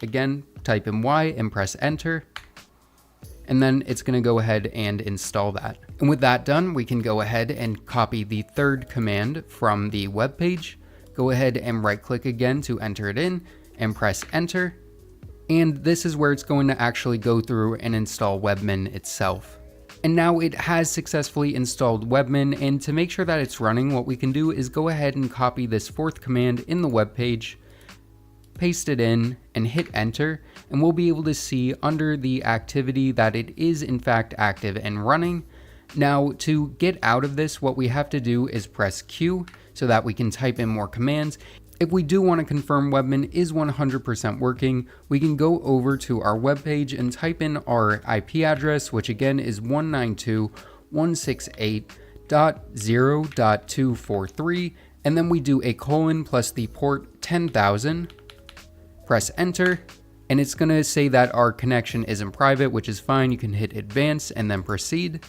Again, type in Y and press enter. And then it's going to go ahead and install that. And with that done, we can go ahead and copy the third command from the web page. Go ahead and right click again to enter it in and press enter. And this is where it's going to actually go through and install Webmin itself. And now it has successfully installed Webmin, and to make sure that it's running, what we can do is go ahead and copy this fourth command in the web page, paste it in and hit enter, and we'll be able to see under the activity that it is in fact active and running. Now to get out of this, what we have to do is press Q so that we can type in more commands. If we do want to confirm Webmin is 100% working, we can go over to our web page and type in our IP address, which again is 192.168.0.243, and then we do a colon plus the port 10,000. Press enter, and it's going to say that our connection isn't private, which is fine. You can hit advance and then proceed.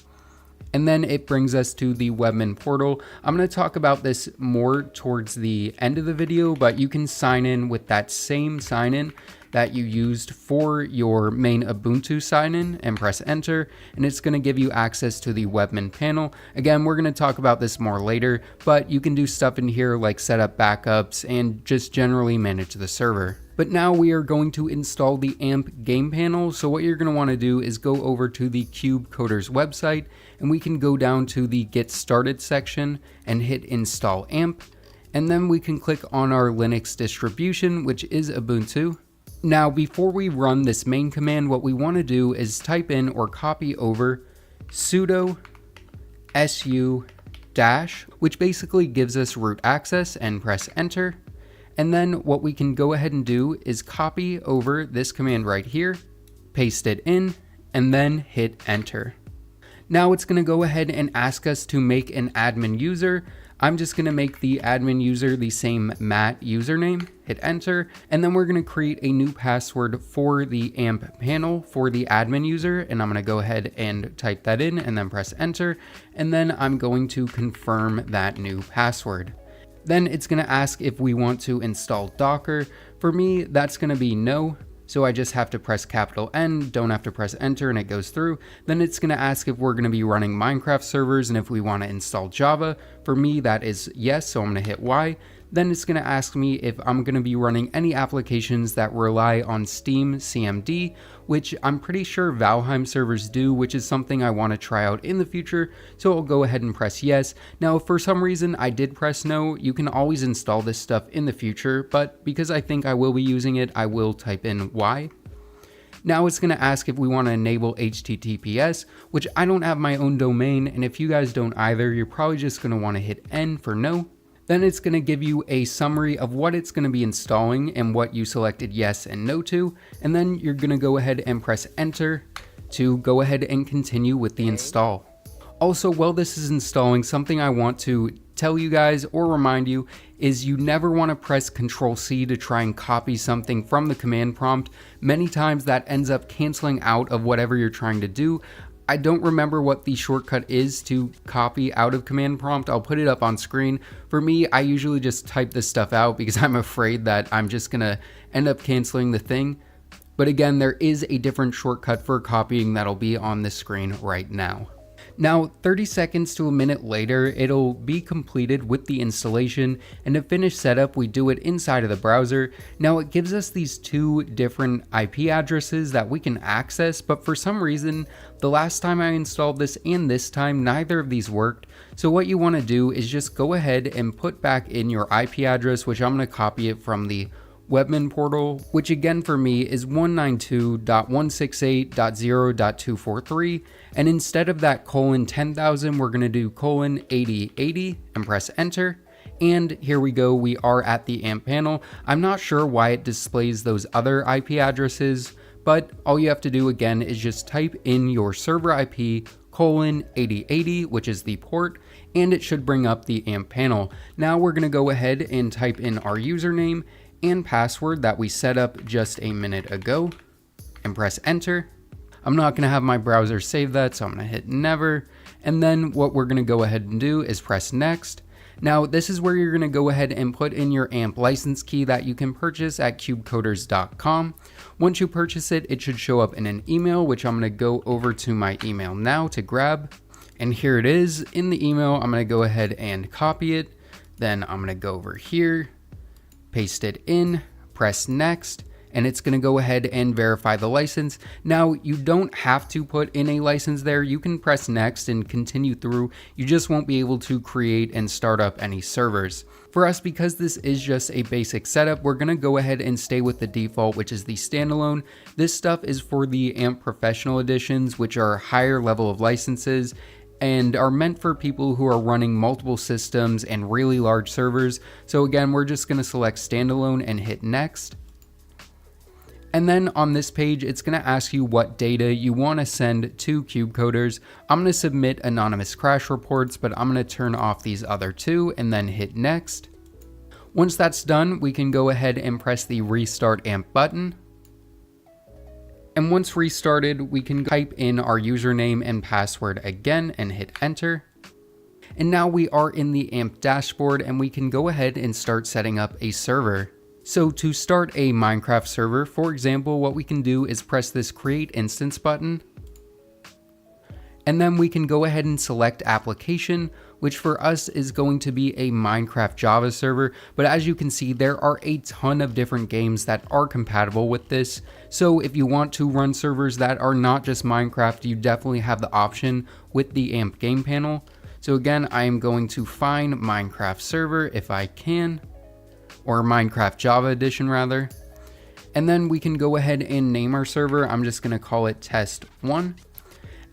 And then it brings us to the Webmin portal. I'm going to talk about this more towards the end of the video, but you can sign in with that same sign in that you used for your main Ubuntu sign in and press enter, and it's going to give you access to the Webmin panel. Again, we're going to talk about this more later, but you can do stuff in here like set up backups and just generally manage the server. But now we are going to install the AMP game panel. So what you're going to want to do is go over to the Cube Coders website, and we can go down to the Get Started section and hit Install AMP. And then we can click on our Linux distribution, which is Ubuntu. Now, before we run this main command, what we want to do is type in or copy over sudo su dash, which basically gives us root access, and press enter. And then what we can go ahead and do is copy over this command right here, paste it in, and then hit enter. Now it's going to go ahead and ask us to make an admin user. I'm just going to make the admin user the same Matt username, hit enter, and then we're going to create a new password for the AMP panel for the admin user, and I'm going to go ahead and type that in and then press enter, and then I'm going to confirm that new password. Then it's going to ask if we want to install Docker. For me, that's going to be no. So I just have to press capital N, don't have to press enter, and it goes through. Then it's going to ask if we're going to be running Minecraft servers and if we want to install Java. For me, that is yes, so I'm going to hit Y. Then it's going to ask me if I'm going to be running any applications that rely on Steam CMD, which I'm pretty sure Valheim servers do, which is something I want to try out in the future. So I'll go ahead and press yes. Now, if for some reason I did press no, you can always install this stuff in the future, but because I think I will be using it, I will type in Y. Now it's going to ask if we want to enable HTTPS, which I don't have my own domain, and if you guys don't either, you're probably just going to want to hit N for no. Then it's going to give you a summary of what it's going to be installing and what you selected yes and no to, and then you're going to go ahead and press enter to go ahead and continue with the install. Also, while this is installing, something I want to tell you guys or remind you is you never want to press Control-C to try and copy something from the command prompt. Many times that ends up canceling out of whatever you're trying to do. I don't remember what the shortcut is to copy out of command prompt. I'll put it up on screen. For me, I usually just type this stuff out because I'm afraid that I'm just gonna end up canceling the thing. But again, there is a different shortcut for copying that'll be on the screen right now. Now, 30 seconds to a minute later, it'll be completed with the installation, and to finish setup, we do it inside of the browser. Now, it gives us these two different IP addresses that we can access, but for some reason, the last time I installed this and this time, neither of these worked. So what you want to do is just go ahead and put back in your IP address, which I'm going to copy it from the Webmin portal, which again for me is 192.168.0.243, and instead of that colon 10,000, we're going to do colon 8080 and press enter. And here we go, we are at the AMP panel. I'm not sure why it displays those other IP addresses, but all you have to do again is just type in your server IP colon 8080, which is the port, and it should bring up the AMP panel. Now we're going to go ahead and type in our username and password that we set up just a minute ago and press enter. I'm not going to have my browser save that, so I'm going to hit never. And then what we're going to go ahead and do is press next. Now, this is where you're going to go ahead and put in your AMP license key that you can purchase at cubecoders.com. Once you purchase it, it should show up in an email, which I'm going to go over to my email now to grab. And here it is in the email. I'm going to go ahead and copy it. Then I'm going to go over here, paste it in, press next, and it's going to go ahead and verify the license. Now, you don't have to put in a license there. You can press next and continue through. You just won't be able to create and start up any servers. For us, because this is just a basic setup, we're going to go ahead and stay with the default, which is the standalone. This stuff is for the AMP Professional Editions, which are higher level of licenses and are meant for people who are running multiple systems and really large servers. So again, we're just going to select standalone and hit next. And then on this page, it's going to ask you what data you want to send to CubeCoders. I'm going to submit anonymous crash reports, but I'm going to turn off these other two and then hit next. Once that's done, we can go ahead and press the restart AMP button. And once restarted, we can type in our username and password again and hit enter. And now we are in the AMP dashboard and we can go ahead and start setting up a server. So to start a Minecraft server, for example, what we can do is press this create instance button. And then we can go ahead and select application, which for us is going to be a Minecraft Java server. But as you can see, there are a ton of different games that are compatible with this. So if you want to run servers that are not just Minecraft, you definitely have the option with the AMP game panel. So again, I am going to find Minecraft server if I can, or Minecraft Java edition rather. And then we can go ahead and name our server. I'm just gonna call it test1.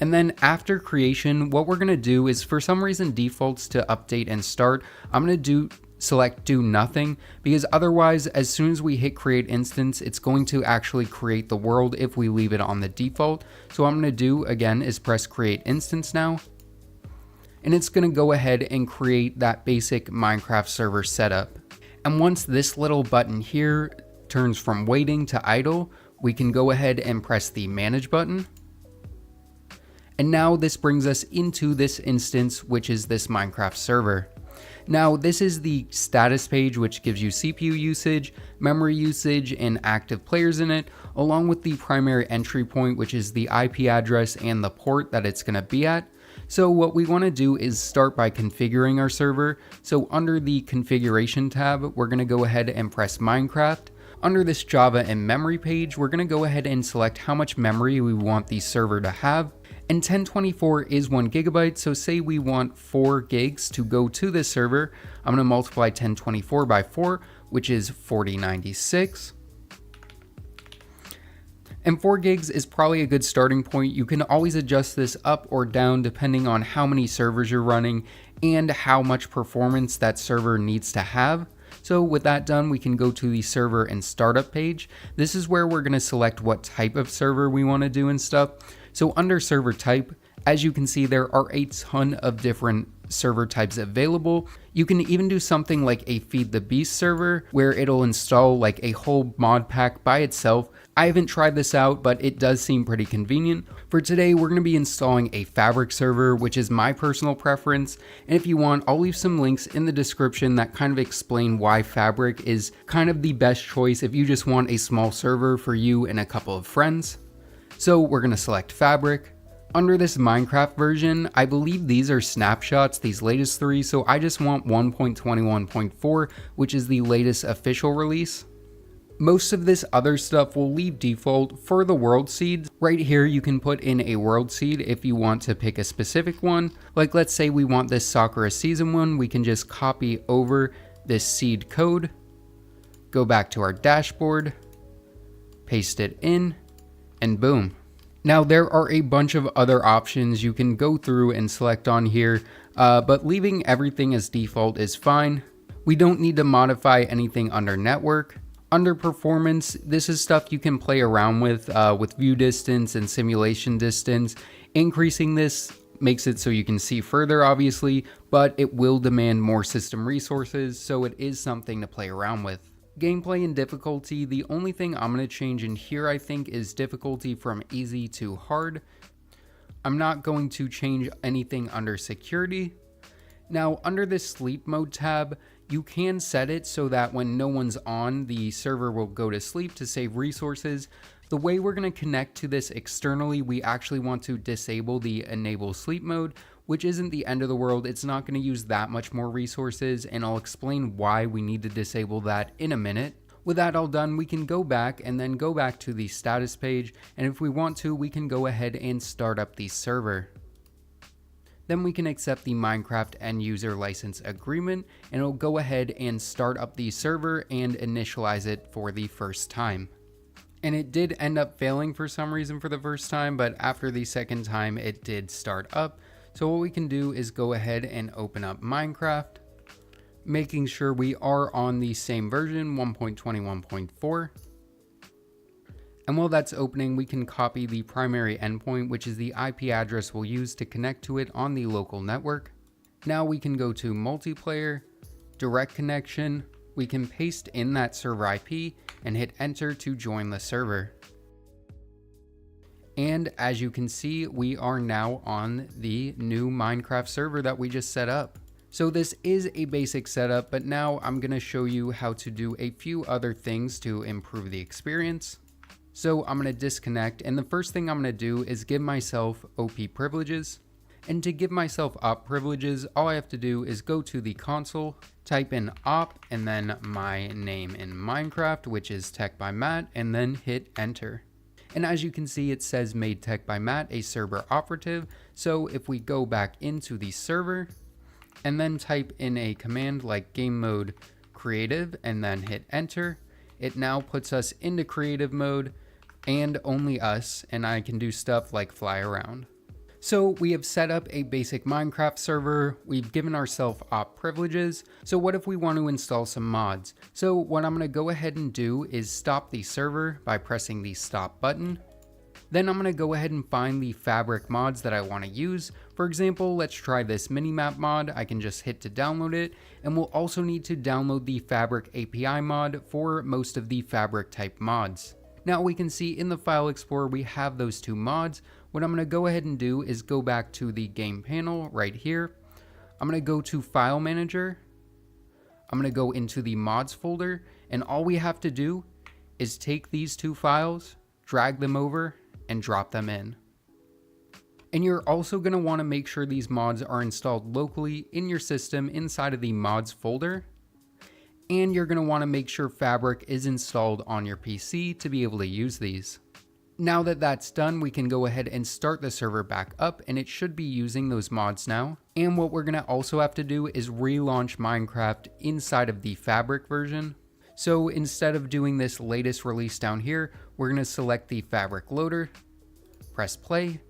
And then after creation, what we're gonna do is, for some reason defaults to update and start, I'm gonna select do nothing, because otherwise as soon as we hit create instance, it's going to actually create the world if we leave it on the default. So what I'm gonna do again is press create instance now. And it's gonna go ahead and create that basic Minecraft server setup. And once this little button here turns from waiting to idle, we can go ahead and press the manage button. And now this brings us into this instance, which is this Minecraft server. Now this is the status page, which gives you CPU usage, memory usage, and active players in it, along with the primary entry point, which is the IP address and the port that it's going to be at. So what we want to do is start by configuring our server. So under the configuration tab, we're going to go ahead and press Minecraft. Under this Java and memory page, we're going to go ahead and select how much memory we want the server to have. And 1024 is 1 gigabyte. So say we want 4 gigs to go to this server. I'm going to multiply 1024 by 4, which is 4096. And 4 gigs is probably a good starting point. You can always adjust this up or down depending on how many servers you're running and how much performance that server needs to have. So with that done, we can go to the server and startup page. This is where we're going to select what type of server we want to do and stuff. So under server type, as you can see, there are a ton of different server types available. You can even do something like a Feed the Beast server where it'll install like a whole mod pack by itself. I haven't tried this out, but it does seem pretty convenient. For today, we're going to be installing a Fabric server, which is my personal preference. And if you want, I'll leave some links in the description that kind of explain why Fabric is kind of the best choice if you just want a small server for you and a couple of friends. So we're going to select Fabric. Under this Minecraft version, I believe these are snapshots, these latest 3, so I just want 1.21.4, which is the latest official release. Most of this other stuff will leave default. For the world seeds, right here you can put in a world seed if you want to pick a specific one. Like let's say we want this Sakura season one, we can just copy over this seed code, go back to our dashboard, paste it in, and boom. Now there are a bunch of other options you can go through and select on here, but leaving everything as default is fine. We don't need to modify anything under network. Under performance, this is stuff you can play around with view distance and simulation distance. Increasing this makes it so you can see further, obviously, but it will demand more system resources, so it is something to play around with. Gameplay and difficulty, the only thing I'm going to change in here, I think, is difficulty from easy to hard. I'm not going to change anything under security. Now, under this sleep mode tab, you can set it so that when no one's on, the server will go to sleep to save resources. The way we're going to connect to this externally, we actually want to disable the enable sleep mode, which isn't the end of the world. It's not going to use that much more resources, and I'll explain why we need to disable that in a minute. With that all done, we can go back and then go back to the status page, and if we want to, we can go ahead and start up the server. Then we can accept the Minecraft end user license agreement, and it'll go ahead and start up the server and initialize it for the first time. And it did end up failing for some reason for the first time, but after the second time it did start up. So what we can do is go ahead and open up Minecraft, making sure we are on the same version, 1.21.4. And while that's opening, we can copy the primary endpoint, which is the IP address we'll use to connect to it on the local network. Now we can go to multiplayer, direct connection, we can paste in that server IP and hit enter to join the server. And as you can see, we are now on the new Minecraft server that we just set up. So this is a basic setup, but now I'm going to show you how to do a few other things to improve the experience. So I'm going to disconnect, and the first thing I'm going to do is give myself OP privileges. And to give myself op privileges, all I have to do is go to the console, type in op, and then my name in Minecraft, which is Tech by Matt, and then hit enter. And as you can see, it says made Tech by Matt a server operative. So if we go back into the server, and then type in a command like game mode creative, and then hit enter, it now puts us into creative mode, and only us, and I can do stuff like fly around. So we have set up a basic Minecraft server, we've given ourselves op privileges, so what if we want to install some mods? So what I'm going to go ahead and do is stop the server by pressing the stop button. Then I'm going to go ahead and find the fabric mods that I want to use. For example, let's try this minimap mod. I can just hit to download it, and we'll also need to download the fabric API mod for most of the fabric type mods. Now we can see in the file explorer we have those two mods. What I'm going to go ahead and do is go back to the game panel right here. I'm going to go to file manager. I'm going to go into the mods folder, and all we have to do is take these two files, drag them over, and drop them in. And you're also going to want to make sure these mods are installed locally in your system inside of the mods folder. And you're going to want to make sure Fabric is installed on your PC to be able to use these. Now that that's done, we can go ahead and start the server back up, and it should be using those mods now. And what we're going to also have to do is relaunch Minecraft inside of the Fabric version. So instead of doing this latest release down here, we're going to select the Fabric loader, press play.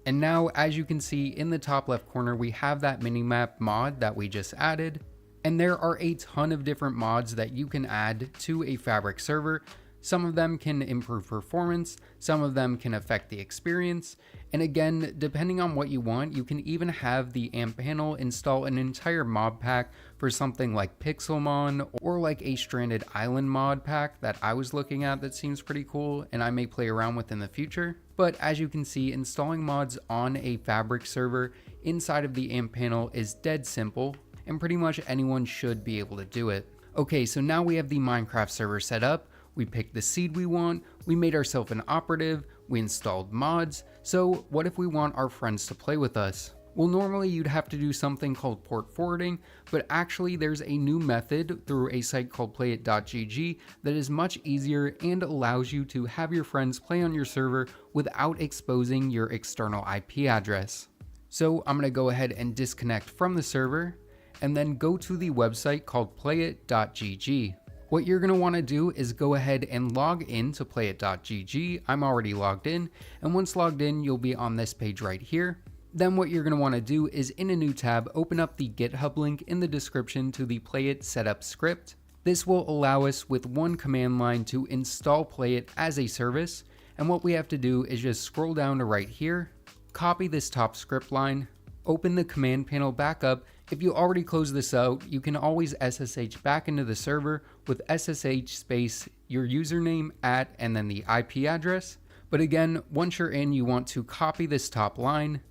And now, as you can see in the top left corner, we have that minimap mod that we just added. And there are a ton of different mods that you can add to a Fabric server. Some of them can improve performance, some of them can affect the experience, and again, depending on what you want, you can even have the AMP panel install an entire mod pack for something like Pixelmon, or like a Stranded Island mod pack that I was looking at that seems pretty cool and I may play around with in the future. But as you can see, installing mods on a Fabric server inside of the AMP panel is dead simple, and pretty much anyone should be able to do it. Okay, so now we have the Minecraft server set up. We picked the seed we want, we made ourselves an operative, we installed mods. So what if we want our friends to play with us? Well, normally you'd have to do something called port forwarding, but actually there's a new method through a site called playit.gg that is much easier and allows you to have your friends play on your server without exposing your external IP address. So I'm gonna go ahead and disconnect from the server and then go to the website called playit.gg. What you're going to want to do is go ahead and log in to playit.gg. I'm already logged in, and once logged in, you'll be on this page right here. Then what you're going to want to do is in a new tab, open up the GitHub link in the description to the Playit setup script. This will allow us with one command line to install Playit as a service, and what we have to do is just scroll down to right here, copy this top script line, open the command panel back up. If you already closed this out, you can always SSH back into the server with SSH space your username at and then the IP address. But again, once you're in, you want to copy this top line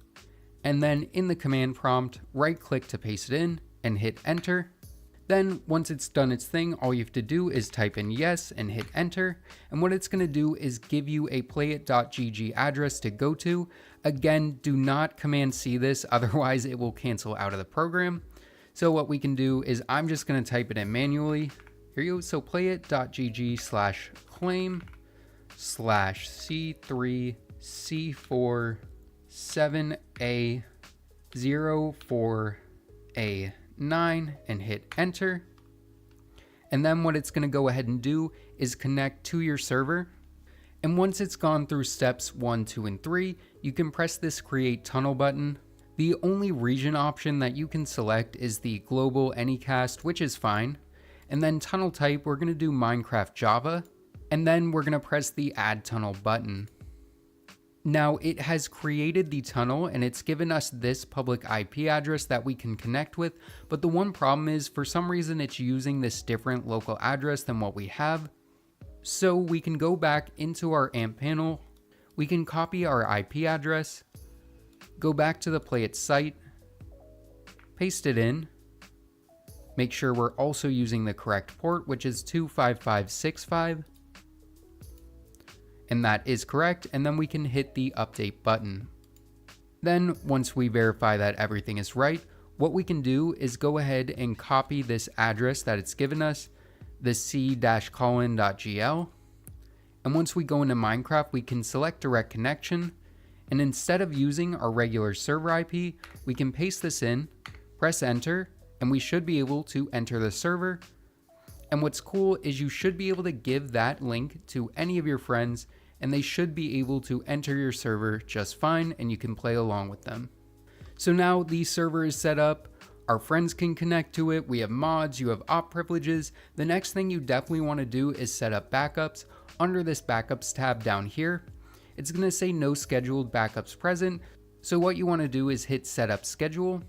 And then in the command prompt, right click to paste it in and hit enter. Then once it's done its thing, all you have to do is type in yes and hit enter. And what it's gonna do is give you a playit.gg address to go to. Again, do not command C this, otherwise it will cancel out of the program. So what we can do is I'm just gonna type it in manually. Here you go, so playit.gg/claim/C3C47A04A9 and hit enter. And then what it's gonna go ahead and do is connect to your server. And once it's gone through steps 1, 2, and 3, you can press this create tunnel button. The only region option that you can select is the global anycast, which is fine. And then tunnel type, we're gonna do Minecraft Java, and then we're gonna press the add tunnel button. Now it has created the tunnel and it's given us this public IP address that we can connect with, but the one problem is for some reason it's using this different local address than what we have. So we can go back into our AMP panel, we can copy our IP address, go back to the Playit site, paste it in, make sure we're also using the correct port, which is 25565. And that is correct, and then we can hit the update button. Then once we verify that everything is right, what we can do is go ahead and copy this address that it's given us, the c-colon.gl. And once we go into Minecraft, we can select direct connection. And instead of using our regular server IP, we can paste this in, press enter, and we should be able to enter the server. And what's cool is you should be able to give that link to any of your friends and they should be able to enter your server just fine and you can play along with them. So now the server is set up, our friends can connect to it, we have mods, you have op privileges. The next thing you definitely want to do is set up backups. Under this backups tab down here, it's going to say no scheduled backups present. So what you want to do is hit setup schedule.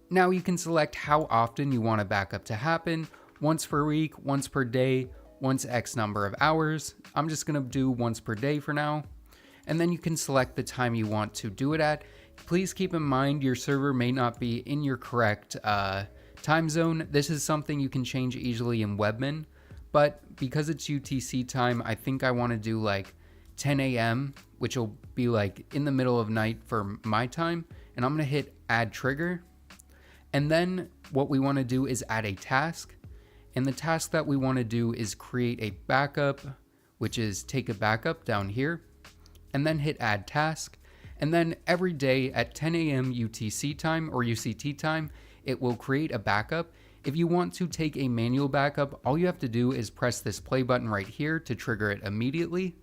Now you can select how often you want a backup to happen, once per week, once per day, once X number of hours. I'm just gonna do once per day for now. And then you can select the time you want to do it at. Please keep in mind your server may not be in your correct time zone. This is something you can change easily in Webmin, but because it's UTC time, I think I wanna do like 10 a.m., which will be like in the middle of night for my time. And I'm gonna hit add trigger. And then what we want to do is add a task. And the task that we want to do is create a backup, which is take a backup down here, and then hit add task. And then every day at 10 a.m. UTC time or UCT time, it will create a backup. If you want to take a manual backup, all you have to do is press this play button right here to trigger it immediately.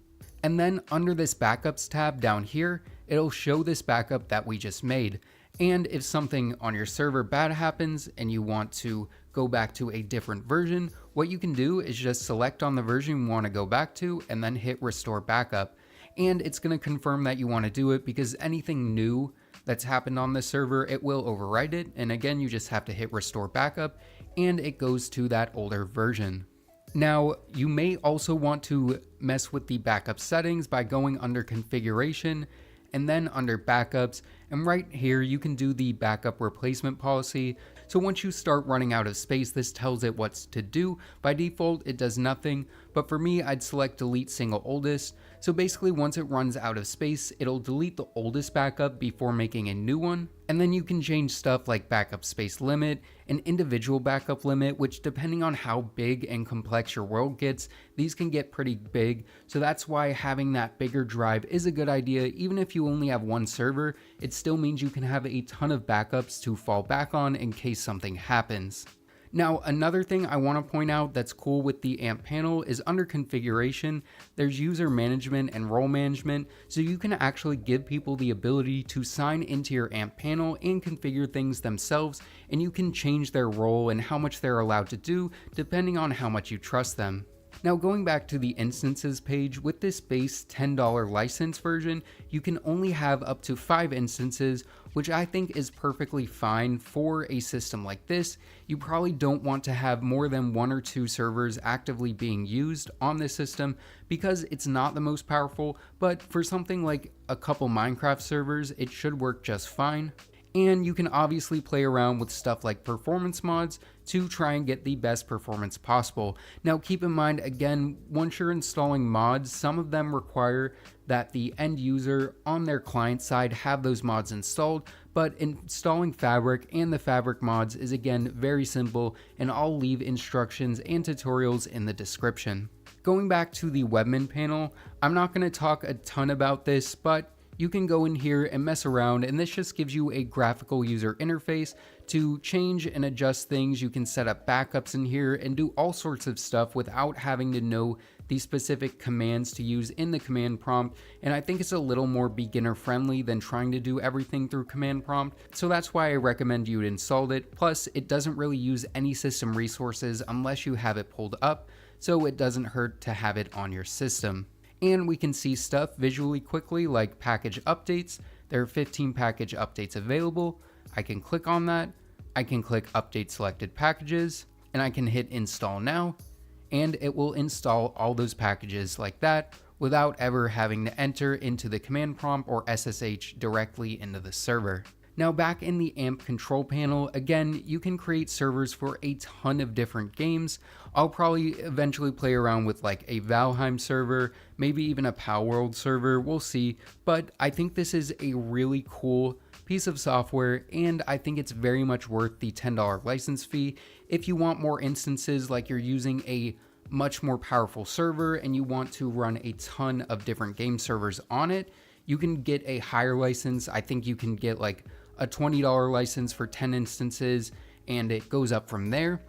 And then under this backups tab down here, it'll show this backup that we just made. And if something on your server bad happens and you want to go back to a different version, what you can do is just select on the version you want to go back to and then hit restore backup. And it's going to confirm that you want to do it because anything new that's happened on the server, it will overwrite it. And again, you just have to hit restore backup and it goes to that older version. Now, you may also want to mess with the backup settings by going under configuration and then under backups, and right here you can do the backup replacement policy. So once you start running out of space, this tells it what's to do. By default, it does nothing, but for me, I'd select delete single oldest. So basically once it runs out of space, it'll delete the oldest backup before making a new one. And then you can change stuff like backup space limit, an individual backup limit, which depending on how big and complex your world gets, these can get pretty big. So that's why having that bigger drive is a good idea. Even if you only have one server, it still means you can have a ton of backups to fall back on in case something happens. Now, another thing I want to point out that's cool with the AMP panel is under configuration, there's user management and role management, so you can actually give people the ability to sign into your AMP panel and configure things themselves, and you can change their role and how much they're allowed to do depending on how much you trust them. Now going back to the instances page, with this base $10 license version, you can only have up to 5 instances, which I think is perfectly fine for a system like this. You probably don't want to have more than 1 or 2 servers actively being used on this system because it's not the most powerful, but for something like a couple Minecraft servers, it should work just fine. And you can obviously play around with stuff like performance mods to try and get the best performance possible. Now keep in mind, again, once you're installing mods, some of them require that the end user on their client side have those mods installed, but installing Fabric and the Fabric mods is again very simple, and I'll leave instructions and tutorials in the description. Going back to the Webmin panel, I'm not going to talk a ton about this, but you can go in here and mess around, and this just gives you a graphical user interface to change and adjust things. You can set up backups in here and do all sorts of stuff without having to know the specific commands to use in the command prompt, and I think it's a little more beginner friendly than trying to do everything through command prompt, so that's why I recommend you install it. Plus, it doesn't really use any system resources unless you have it pulled up, so it doesn't hurt to have it on your system. And we can see stuff visually quickly like package updates. There are 15 package updates available. I can click on that. I can click update selected packages, and I can hit install now, and it will install all those packages like that without ever having to enter into the command prompt or SSH directly into the server. Now back in the AMP control panel, again, you can create servers for a ton of different games. I'll probably eventually play around with like a Valheim server, maybe even a Palworld server, we'll see. But I think this is a really cool piece of software, and I think it's very much worth the $10 license fee. If you want more instances, like you're using a much more powerful server and you want to run a ton of different game servers on it, you can get a higher license. I think you can get like a $20 license for 10 instances, and it goes up from there.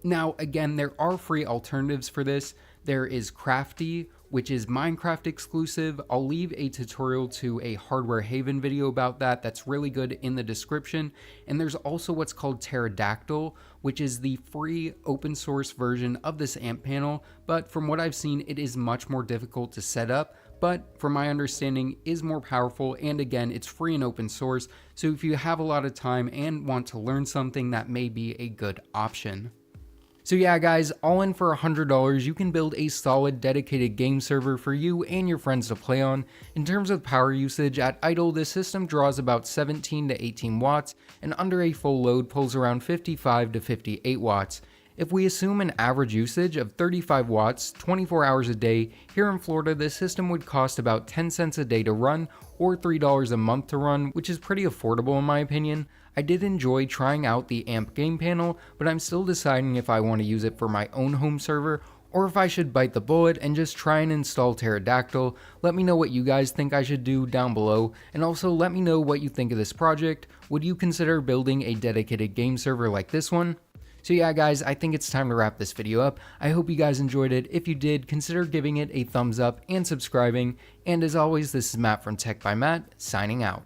Now, again, there are free alternatives for this. There is Crafty, which is Minecraft exclusive. I'll leave a tutorial to a Hardware Haven video about that. That's really good in the description. And there's also what's called Pterodactyl, which is the free open source version of this AMP panel. But from what I've seen, it is much more difficult to set up, but from my understanding is more powerful, and again, it's free and open source, so if you have a lot of time and want to learn something, that may be a good option. So yeah guys, all in for $100, you can build a solid dedicated game server for you and your friends to play on. In terms of power usage, at idle, this system draws about 17 to 18 watts, and under a full load pulls around 55 to 58 watts. If we assume an average usage of 35 watts, 24 hours a day, here in Florida, this system would cost about 10 cents a day to run, or $3 a month to run, which is pretty affordable in my opinion. I did enjoy trying out the AMP game panel, but I'm still deciding if I want to use it for my own home server, or if I should bite the bullet and just try and install Pterodactyl. Let me know what you guys think I should do down below, and also let me know what you think of this project. Would you consider building a dedicated game server like this one? So yeah guys, I think it's time to wrap this video up. I hope you guys enjoyed it. If you did, consider giving it a thumbs up and subscribing. And as always, this is Matt from Tech by Matt, signing out.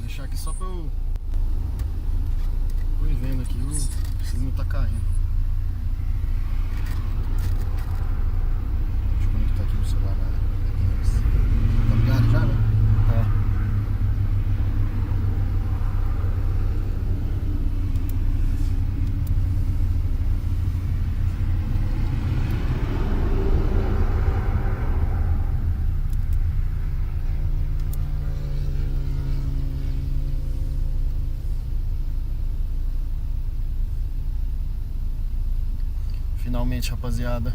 Deixar aqui só pra eu ir vendo aqui, o não tá caindo. Deixa eu conectar aqui no celular tá ligado já, né? É. Finalmente, rapaziada,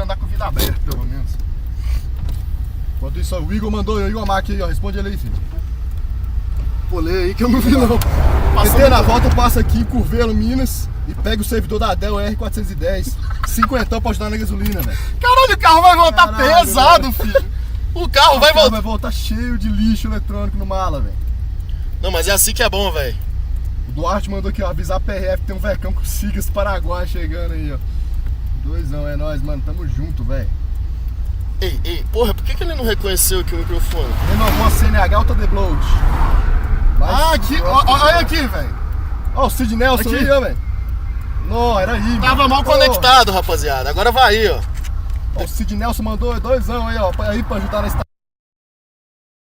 andar com vida aberta, pelo menos. Enquanto isso, o Igor mandou aí uma máquina aí, ó. Responde ele aí, filho. Pô, lê aí que eu não vi não. PT na volta, passa aqui em Curvelo, Minas, e pega o servidor da Dell R410. 50 pra ajudar na gasolina, velho. Caralho, o carro vai voltar pesado, filho. O carro vai voltar. Vai voltar cheio de lixo eletrônico no mala, velho. Não, mas é assim que é bom, velho. O Duarte mandou aqui, ó, avisar a PRF que tem um vecão com Sigas Paraguai chegando aí, ó. 2, é nóis, mano. Tamo junto, velho. Ei, porra, por que ele não reconheceu aqui o microfone? Renovou a CNH Alta Debloat. Aqui, olha aqui, velho. Ó, o Sid Nelson aqui. aí, ó, velho. Não, era aí, Tava mal conectado, rapaziada. Agora vai aí, ó. O Sid Nelson mandou 2 aí, ó, aí pra ajudar na estrada.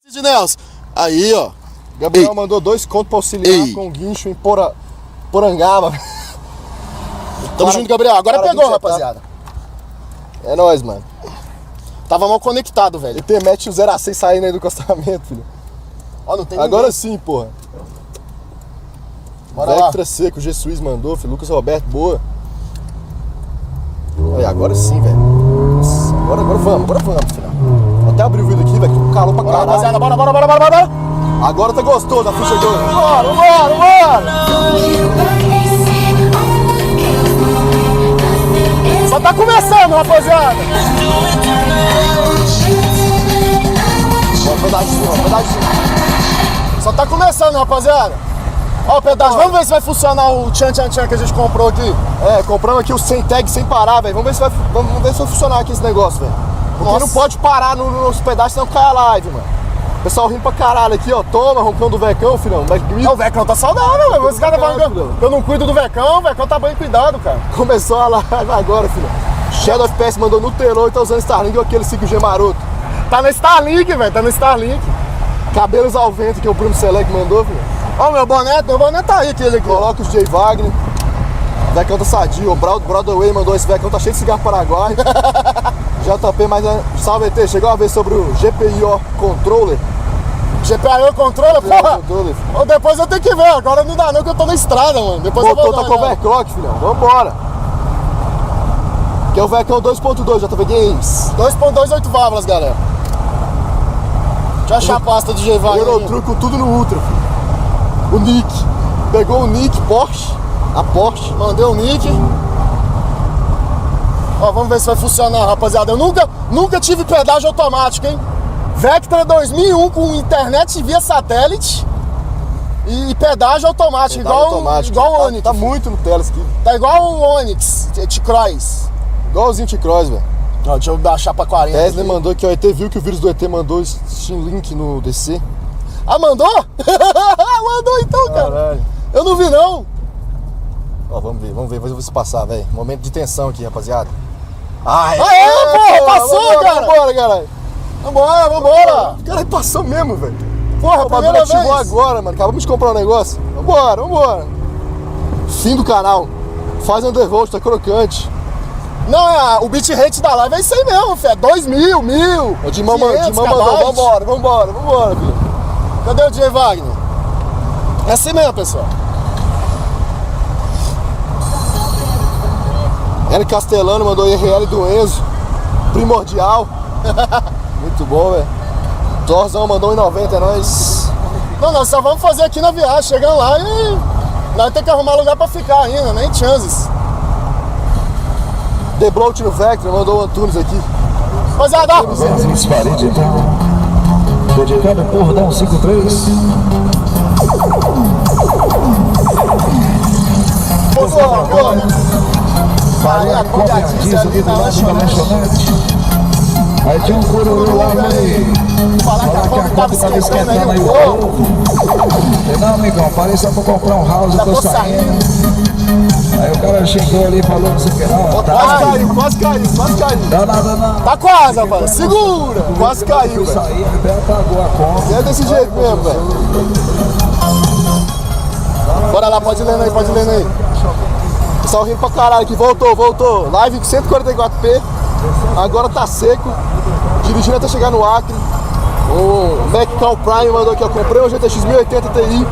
Sid Nelson, aí, ó. Gabriel mandou 2 contos pra auxiliar com guincho em Porangaba. Tamo junto, Gabriel. Agora pegou, rapaziada. É nóis, mano. Tava mal conectado, velho. ET mete o 0 a 6 saindo aí do acostamento, filho. Ó, não tem Agora ninguém. sim, porra. Bora lá. Vectra Seco, o G Suíz mandou, filho. Lucas Roberto, boa. Aí, agora sim, velho. Nossa, agora vamos, filho. Vou até abrir o vidro aqui, velho, que o calor pra caralho. Rapaziada, bora. Agora tá gostoso, a ficha chegou. Bora. Só tá começando, rapaziada. Ó, pedacinho. Só tá começando, rapaziada. Ó, o pedaço, vamos ver se vai funcionar o tchan que a gente comprou aqui. É, compramos aqui o sem tag sem parar, velho. Vamos ver se vai funcionar aqui esse negócio, velho. Porque Nossa. não pode parar nos pedaços, senão cai a live, mano. O pessoal rindo pra caralho aqui, ó. Toma, roncão do vecão, filhão. O vecão tá saudável, velho. Esse cara falando que eu não cuido do vecão, o vecão tá bem cuidado, cara. Começou a live agora, filho. Shadow FPS mandou no telão e tá usando Starlink ou aquele 5G maroto. Tá no Starlink, velho, tá no Starlink. Cabelos ao vento, que o Bruno Selec mandou, filho. Ó, meu boné tá aí, aquele aqui. Coloca os J Wagner. O vecão tá sadio. O Broadway mandou esse vecão, tá cheio de cigarro paraguai. JP, mas salve ET, chegou a ver sobre o GPIO Controller. GPIO Controller, porra! Controller. Ó, depois eu tenho que ver, agora não dá não que eu tô na estrada, mano. Depois eu vou Motor tá com overclock, filhão. Vambora. Que é o vecão 2.2, JP Games. 2.2 8 válvulas, galera. Deixa eu achar a pasta do G-Wagner. Eurotruco tudo no Ultra, filho. O Nick. Pegou o Nick, Porsche. A Porsche. Mandei o Nick. Ó, vamos ver se vai funcionar, rapaziada. Eu nunca tive pedágio automático, hein? Vectra 2001 com internet via satélite e pedágio automático, igual o Onix. Tá muito no tela isso aqui. Tá igual o Onix, T-Cross. Igualzinho T-Cross, velho. Ó, deixa eu baixar pra 40. Tesla mandou aqui, ó. ET viu que o vírus do ET mandou Steam Link no DC. Ah, mandou? Mandou então, cara. Caralho. Eu não vi, não. Ó, vamos ver se passar, velho. Momento de tensão aqui, rapaziada. Aê, porra, passou, cara. Vambora, caralho. Vambora. Caralho, passou mesmo, velho. Porra, O bagulho ativou agora, mano. Acabamos de comprar um negócio. Vambora. Fim do canal. Faz undervolt, tá crocante. Não, o bitrate da live é isso aí mesmo, filho. É 2.000, 1.000. O Dimão mandou, vambora, filho. Cadê o J Wagner? É assim mesmo, pessoal. Eric Castellano mandou IRL do Enzo. Primordial. Muito bom, velho. Torzão mandou 1,90, é nóis. Não, nós só vamos fazer aqui na viagem. Chegando lá e nós temos que arrumar lugar pra ficar ainda, nem chances. Debloat no Vectra, mandou o Antunes aqui. Rapaziada! Esse parede, então. Dedicado por Dom 53. Faria cópia disso ali do lado da lanchonete. Aí tinha um cururu lá, mãe. Falar que a Copa tava esquentando aí aí o o povo. povo. Não, amigão, parei só pra comprar um house, Já tô tô saindo. Aí o cara chegou ali e falou, não sei o que não. Quase caiu. Dá nada não. Tá quase, rapaz. Segura! Quase caiu, Isso velho. aí, até pagou a conta. É desse jeito mesmo, velho. Bora lá, pode ir lendo aí. Pessoal rindo pra caralho aqui, voltou. Live 144p. Agora tá seco. Dirigindo até chegar no Acre. O Mac Cal Prime mandou aqui, ó. Comprei um GTX 1080 Ti.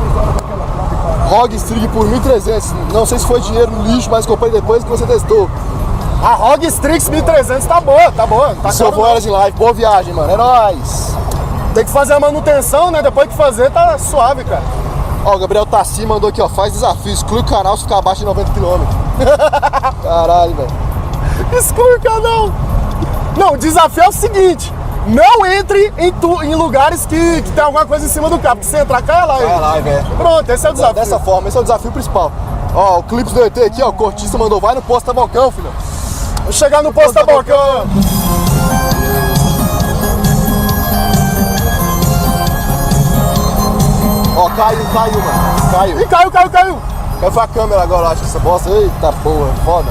ROG String por 1.300. Não sei se foi dinheiro no lixo, mas comprei depois que você testou. A ROG Strix 1300 tá boa, tá boa. Tá Salvou elas em live. Boa viagem, mano. É nóis. Tem que fazer a manutenção, né? Depois que fazer, tá suave, cara. Ó, o Gabriel Tassi mandou aqui, ó. Faz desafio, exclui o canal se ficar abaixo de 90 km. Caralho, velho. Exclui o canal. Não, o desafio é o seguinte. Não entre em lugares que tem alguma coisa em cima do carro. Porque se entrar, cai lá. Cai lá, velho. Pronto, esse é o desafio. Dessa forma, esse é o desafio principal. Ó, o clipe do ET aqui, ó. O cortista mandou, vai no posto Tabocão, filho. Vou chegar no posto Tabocão. Ó, caiu, mano. Caiu. Ih, caiu. Caiu foi a câmera agora, eu acho, essa bosta. Eita, boa, foda.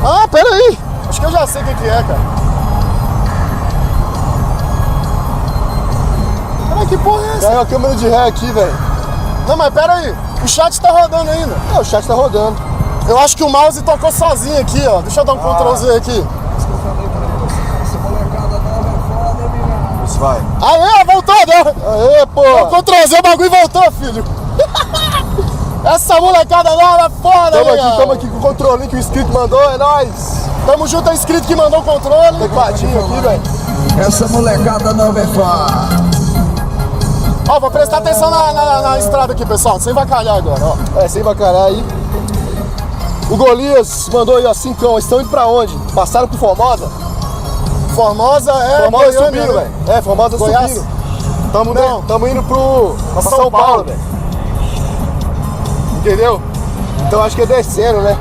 Ah, pera aí. Acho que eu já sei o que é, cara. Cara, que porra é essa? Caiu a câmera de ré aqui, velho. Não, mas pera aí. O chat tá rodando ainda. É, o chat tá rodando. Eu acho que o mouse tocou sozinho aqui, ó. Deixa eu dar um Ctrl Z aqui. Isso vai. Aê, voltou, né? Aê, pô. Ctrl Z, o bagulho voltou, filho. Essa molecada nova é foda, Tamo aqui com o controlinho que o inscrito mandou, é nóis. Tamo junto, é inscrito que mandou o controle. Tecladinho aqui, velho. Essa molecada nova é foda. Ó, vou prestar atenção na estrada aqui, pessoal. Sem vacalhar agora, ó. É, sem bacalhar aí. O Golias mandou aí, ó, 5. Estão indo pra onde? Passaram por Formosa? Formosa é Formosa Goiânia, subindo, né? velho. É, Formosa Goiás? subindo. Tamo indo pra São Paulo, velho. Entendeu? Então acho que é descendo, né?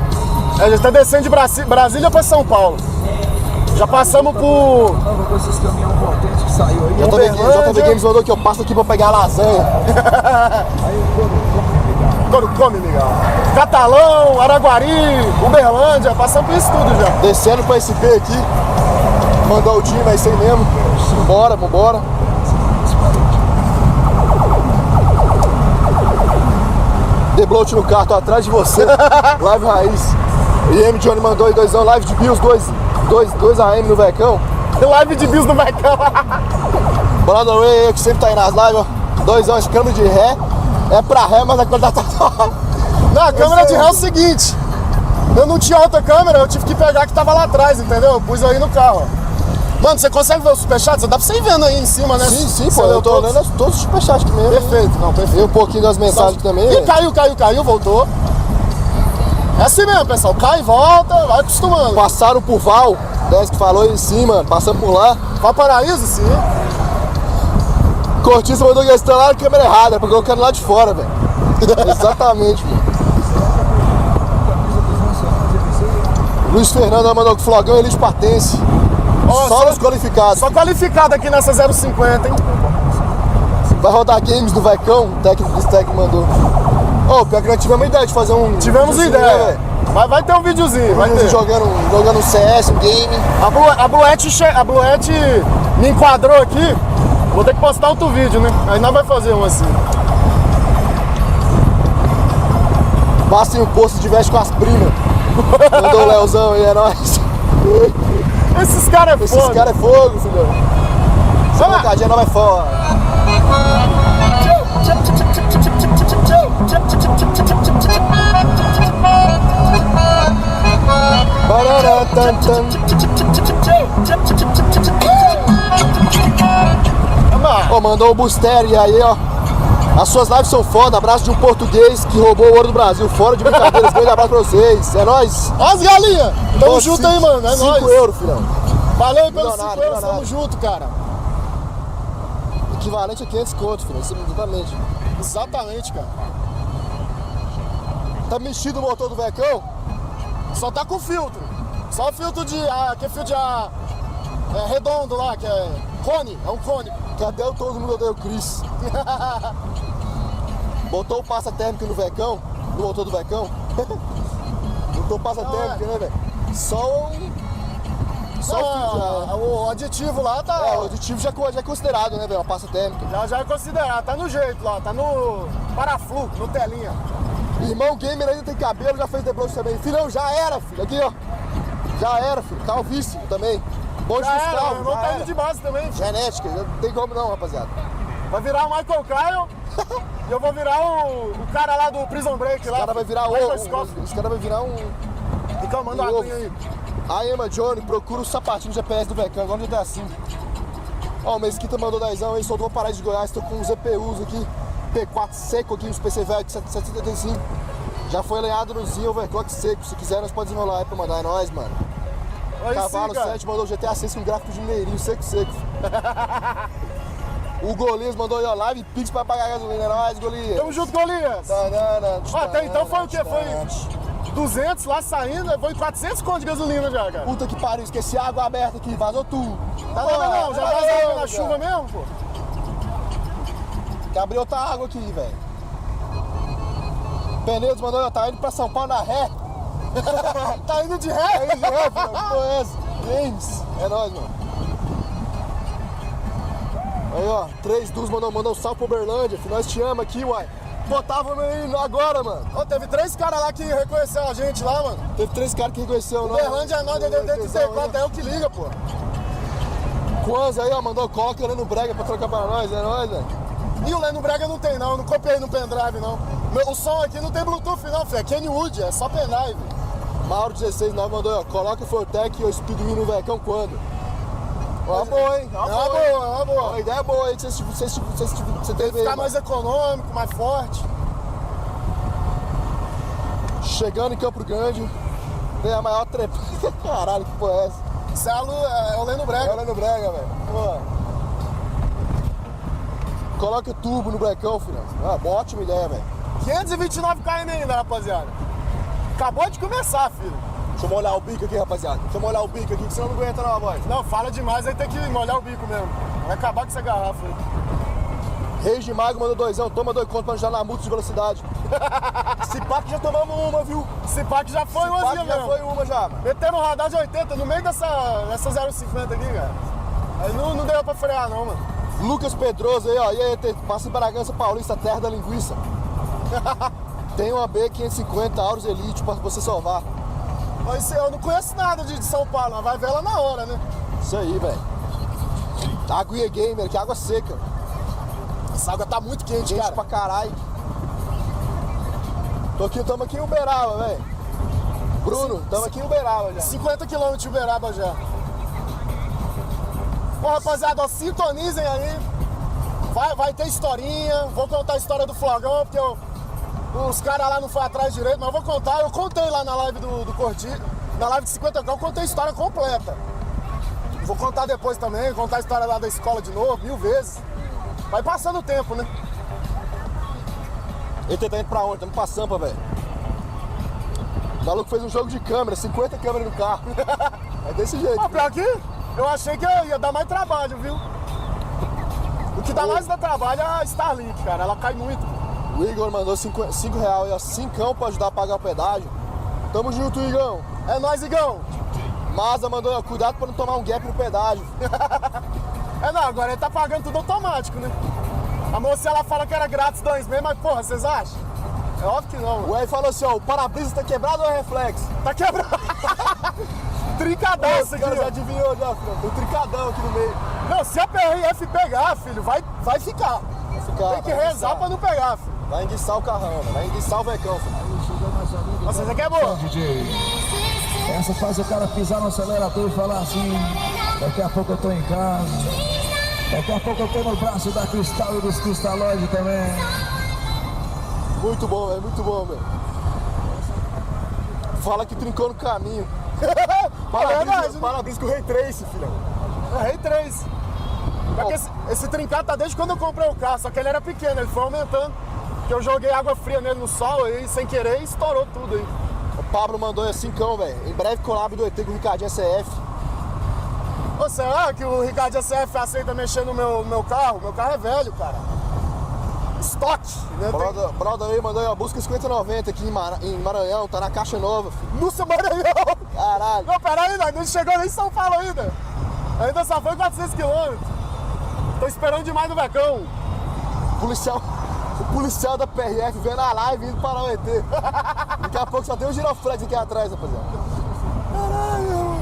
A gente tá descendo de Brasília pra São Paulo. Já passamos por... Esses caminhão potentes que saiu aí. JV Games mandou que eu passo aqui pra pegar a lasanha. Quando come, Miguel. Catalão, Araguari, Uberlândia, passamos por isso tudo já. Descendo pra SP aqui. Mandou o time, é isso aí mesmo. Vambora. Debloat no carro, tô atrás de você. Live raiz. E M. Johnny mandou aí 2 live de Bills, 2 AM no Vecão. Live de bis no Vecão. Brother Ray, que sempre tá aí nas lives, ó. 2 anos, câmera de ré. É pra ré, mas a qualidade tá top. Não, a câmera de ré é o seguinte. Eu não tinha outra câmera, eu tive que pegar que tava lá atrás, entendeu? Eu pus aí no carro, ó. Mano, você consegue ver o superchat? Dá pra você ir vendo aí em cima, né? Sim, pô, eu tô olhando todos os superchats aqui mesmo. Perfeito, não, perfeito. E um pouquinho das mensagens aqui também. E caiu, voltou. É assim mesmo, pessoal. Cai e volta, vai acostumando. Passaram por Val, 10 que falou aí sim, mano. Passamos por lá. Valparaíso, sim. Cortista mandou que está lá na câmera errada, pra colocar lá de fora, velho. Exatamente, mano. Luiz Fernando mandou que o Flogão é elite patense. Só nos qualificados. Só qualificado aqui nessa 050, hein? Vai rodar games do Vecão, o técnico desse técnico mandou. Ô, pior que nós tivemos uma ideia de fazer um... Tivemos ideia, mas vai ter um videozinho, vai ter. Jogando um CS, um game. A Bluete me enquadrou aqui. Vou ter que postar outro vídeo, né? Aí nós vai fazer um assim. Passem o posto de veste com as primas. Mandou o Leozão aí, é nóis. Esses caras é fogo. Esses caras é fogo, filhão. Essa bocadinha não vai fora. Ó, mandou o Busteri aí, ó. As suas lives são foda. Abraço de um português que roubou o ouro do Brasil. Fora de brincadeiras. Grande abraço pra vocês. É nóis. Ó as galinhas. Tamo junto aí, mano. É nóis. 5 euros, filhão. Valeu aí pelos 5 euros. Tamo junto, cara. Equivalente a 500 conto, filho. Exatamente. Exatamente, cara. Tá mexido o motor do Vecão? Só tá com filtro. Só o filtro de ar, que é filtro de ar redondo lá, que é cone. É um cone. Cadê todo mundo odeia o Chris? Botou o passa térmico no Vecão, no motor do Vecão. Botou o passa térmico, né, velho? Só o aditivo lá tá... o aditivo já é considerado, né, velho? Uma pasta térmica. Já é considerado, tá no jeito lá, tá no paraflu, no telinha. Irmão gamer ainda tem cabelo, já fez debloat também. Filhão, já era, filho. Aqui, ó. Já era, filho. Calvície também. Bom de fiscal. Meu irmão tá indo de base também, filho. Genética, não tem como não, rapaziada. Vai virar o Michael Kyle e eu vou virar o cara lá do Prison Break lá. Esse cara vai virar Esse cara vai virar um... Tem que Ficão, manda uma aguinha aí. Aí, mano, Johnny, procura o sapatinho de GPS do Vecão, agora já tá assim. Ó, o Mesquita mandou 10 aí, soltou uma parada de Goiás, tô com uns EPUs aqui, P4 seco aqui, uns PC velho 775. Já foi alinhado no Zinho, overclock seco. Se quiser, nós podemos enrolar aí pra mandar, é nóis, mano. Aí Cavalo sim, 7 mandou GTA 6 com gráfico de mineirinho, seco. O Golias mandou aí, ó, live Pix pra pagar gasolina, é nóis, Golias. Tamo junto, Golias. Ó, até então foi o quê? Foi 200 lá saindo, foi 400 conto de gasolina já, cara. Puta que pariu, esqueci a água aberta aqui, vazou tudo. Tá nada não, já vazou na chuva mesmo, pô. Que abriu outra água aqui, velho. Pneus mandou, ó, tá indo pra São Paulo na ré. Tá indo de ré? Tá indo de ré, filho. Que porra é essa? Games. É nóis, mano. Aí, ó, 3 Dus mandou um salve pro Uberlândia, filho. Nós te amamos aqui, uai. Pô, tava aí agora, mano. Ó, teve 3 caras lá que reconheceu a gente lá, mano. Teve 3 caras que reconheceu, não. Uberlândia é nós, DDD 34, é o que liga, pô. Kwanza aí, ó, mandou coloca no brega pra trocar pra nós, é nóis, velho. E o Leno Brega não tem não copiei no pendrive não. O som aqui não tem Bluetooth não, filho, é Kenwood, é só pendrive. Mauro 169 mandou, ó, coloca o Fortec e o Speedwin no Vecão quando? Uma boa, hein? Uma boa. Uma ideia boa aí, você teve Ficar mais econômico, mais forte. Chegando em Campo Grande, tem a maior trepa. Caralho, que porra é essa? Isso é o Leno Brega. É o Leno Brega, velho. Coloca turbo no Brecão, filho. Ah, boa, ótima ideia, velho. 529 km ainda, rapaziada. Acabou de começar, filho. Deixa eu molhar o bico aqui, rapaziada. Deixa eu molhar o bico aqui, que senão não aguenta não, voz. Não, fala demais, aí tem que molhar o bico mesmo. Vai acabar com essa garrafa aí. Reis de Mago mandou 2, toma 2 conto pra já na multa de velocidade. Esse pack já tomamos uma, viu? Esse pack já foi uma mesmo. Já foi uma já, mano. Metendo um radar de 80 no meio dessa 0,50 aqui, cara. Aí não deu pra frear não, mano. Lucas Pedroso aí, ó. E aí, passa em Bragança Paulista, terra da linguiça. Tem uma B550 Auros Elite pra você salvar. Mas eu não conheço nada de São Paulo, mas vai ver ela na hora, né? Isso aí, velho. Aguinha Gamer, que é água seca. Essa água tá muito quente, cara. Pra caralho. Tamo aqui em Uberaba, velho. Bruno, tamo aqui em Uberaba já. 50 km de Uberaba já. Bom, rapaziada, ó, sintonizem aí. Vai ter historinha. Vou contar a história do Flogão, porque os caras lá não foram atrás direito, mas eu vou contar. Eu contei lá na live do Corti, na live de 50 km, eu contei a história completa. Vou contar depois também, contar a história lá da escola de novo, 1000 vezes. Vai passando o tempo, né? Ele tá indo pra onde? Tamo pra Sampa, velho. O maluco fez um jogo de câmera, 50 câmeras no carro. É desse jeito. Ah, pior que eu achei que ia dar mais trabalho, viu? O que dá mais trabalho é a Starlink, cara. Ela cai muito. O Igor mandou 5 reais, ó, 5 pra ajudar a pagar o pedágio. Tamo junto, Igão. É nóis, Igão. Maza mandou, ó, cuidado pra não tomar um gap no pedágio. Não, agora ele tá pagando tudo automático, né? A moça, ela fala que era grátis 2 meses, mas porra, vocês acham? É óbvio que não, mano. O Ed falou assim, ó, o para-brisa tá quebrado ou é reflexo? Tá quebrado. Trincadaço aqui, já ó. adivinhou já, filho. Tem um trincadão aqui no meio. Não, se a PRF pegar, filho, vai ficar. Tem que rezar pra não pegar, filho. Vai enguiçar o carrão, mano. Vai enguiçar o Vecão, filho. Nossa, essa aqui é boa. DJ. Essa faz o cara pisar no acelerador e falar assim: daqui a pouco eu tô em casa, daqui a pouco eu tô no braço da Cristal e dos Cristalóide também. Muito bom, velho, muito bom, velho. Fala que trincou no caminho. Parabéns com o Ray Trace, filhão. É, Ray Trace. Porque esse trincado tá desde quando eu comprei o carro, só que ele era pequeno, ele foi aumentando. Porque eu joguei água fria nele no sol aí, sem querer, e estourou tudo aí. O Pablo mandou aí 5, velho. Em breve collab do ET com o Ricardinho SF. Ô, será que o Ricardinho SF aceita mexer no meu carro? Meu carro é velho, cara. Estoque, né? Brother aí mandou aí, ó, busca 5090 aqui em Maranhão, tá na caixa nova, filho. Nossa, Maranhão! Caralho. Não, peraí, não chegou nem em São Paulo ainda. Ainda só foi 400 km. Tô esperando demais no Vecão. O policial da PRF vendo a live indo parar o ET. Daqui a pouco só tem um giroflex aqui atrás, rapaziada. Caralho.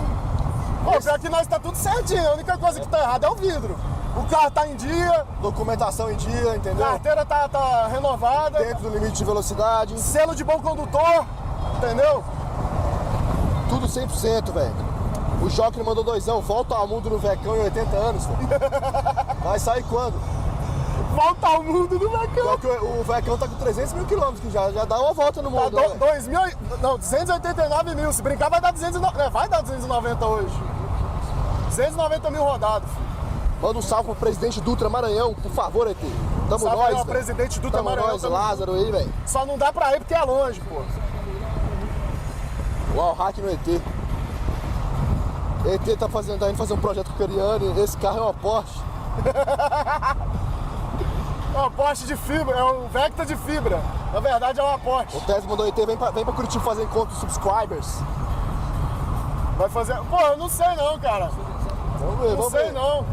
Pô, pior que nós tá tudo certinho. A única coisa que tá errada é o vidro. O carro tá em dia. Documentação em dia, entendeu? A carteira tá renovada. Dentro do limite de velocidade. Selo de bom condutor, entendeu? Tudo 100%, velho. O Jockey mandou 2ão, volta ao mundo no Vecão em 80 anos, velho. Vai sair quando? Volta ao mundo do Vecão. O Vecão tá com 300 mil quilômetros, que já dá uma volta no mundo. Tá 289 mil. Se brincar, vai dar 290. Vai dar 290 hoje. 290 mil rodados, filho. Manda um salve pro presidente Dutra Maranhão, por favor, ET. Tamo Salve nós, ao presidente Dutra Tamo Maranhão. nós, Lázaro aí, velho. Só não dá pra ir porque é longe, pô. Uau, hack no ET. ET tá indo fazer um projeto com o Cariani. Esse carro é uma Porsche. É uma Porsche de fibra, é um Vecta de fibra. Na verdade é uma Porsche. O Tesla mandou ET, vem pra Curitiba fazer encontro de subscribers. Vai fazer. Pô, eu não sei não, cara. Vamos ver, Não sei não.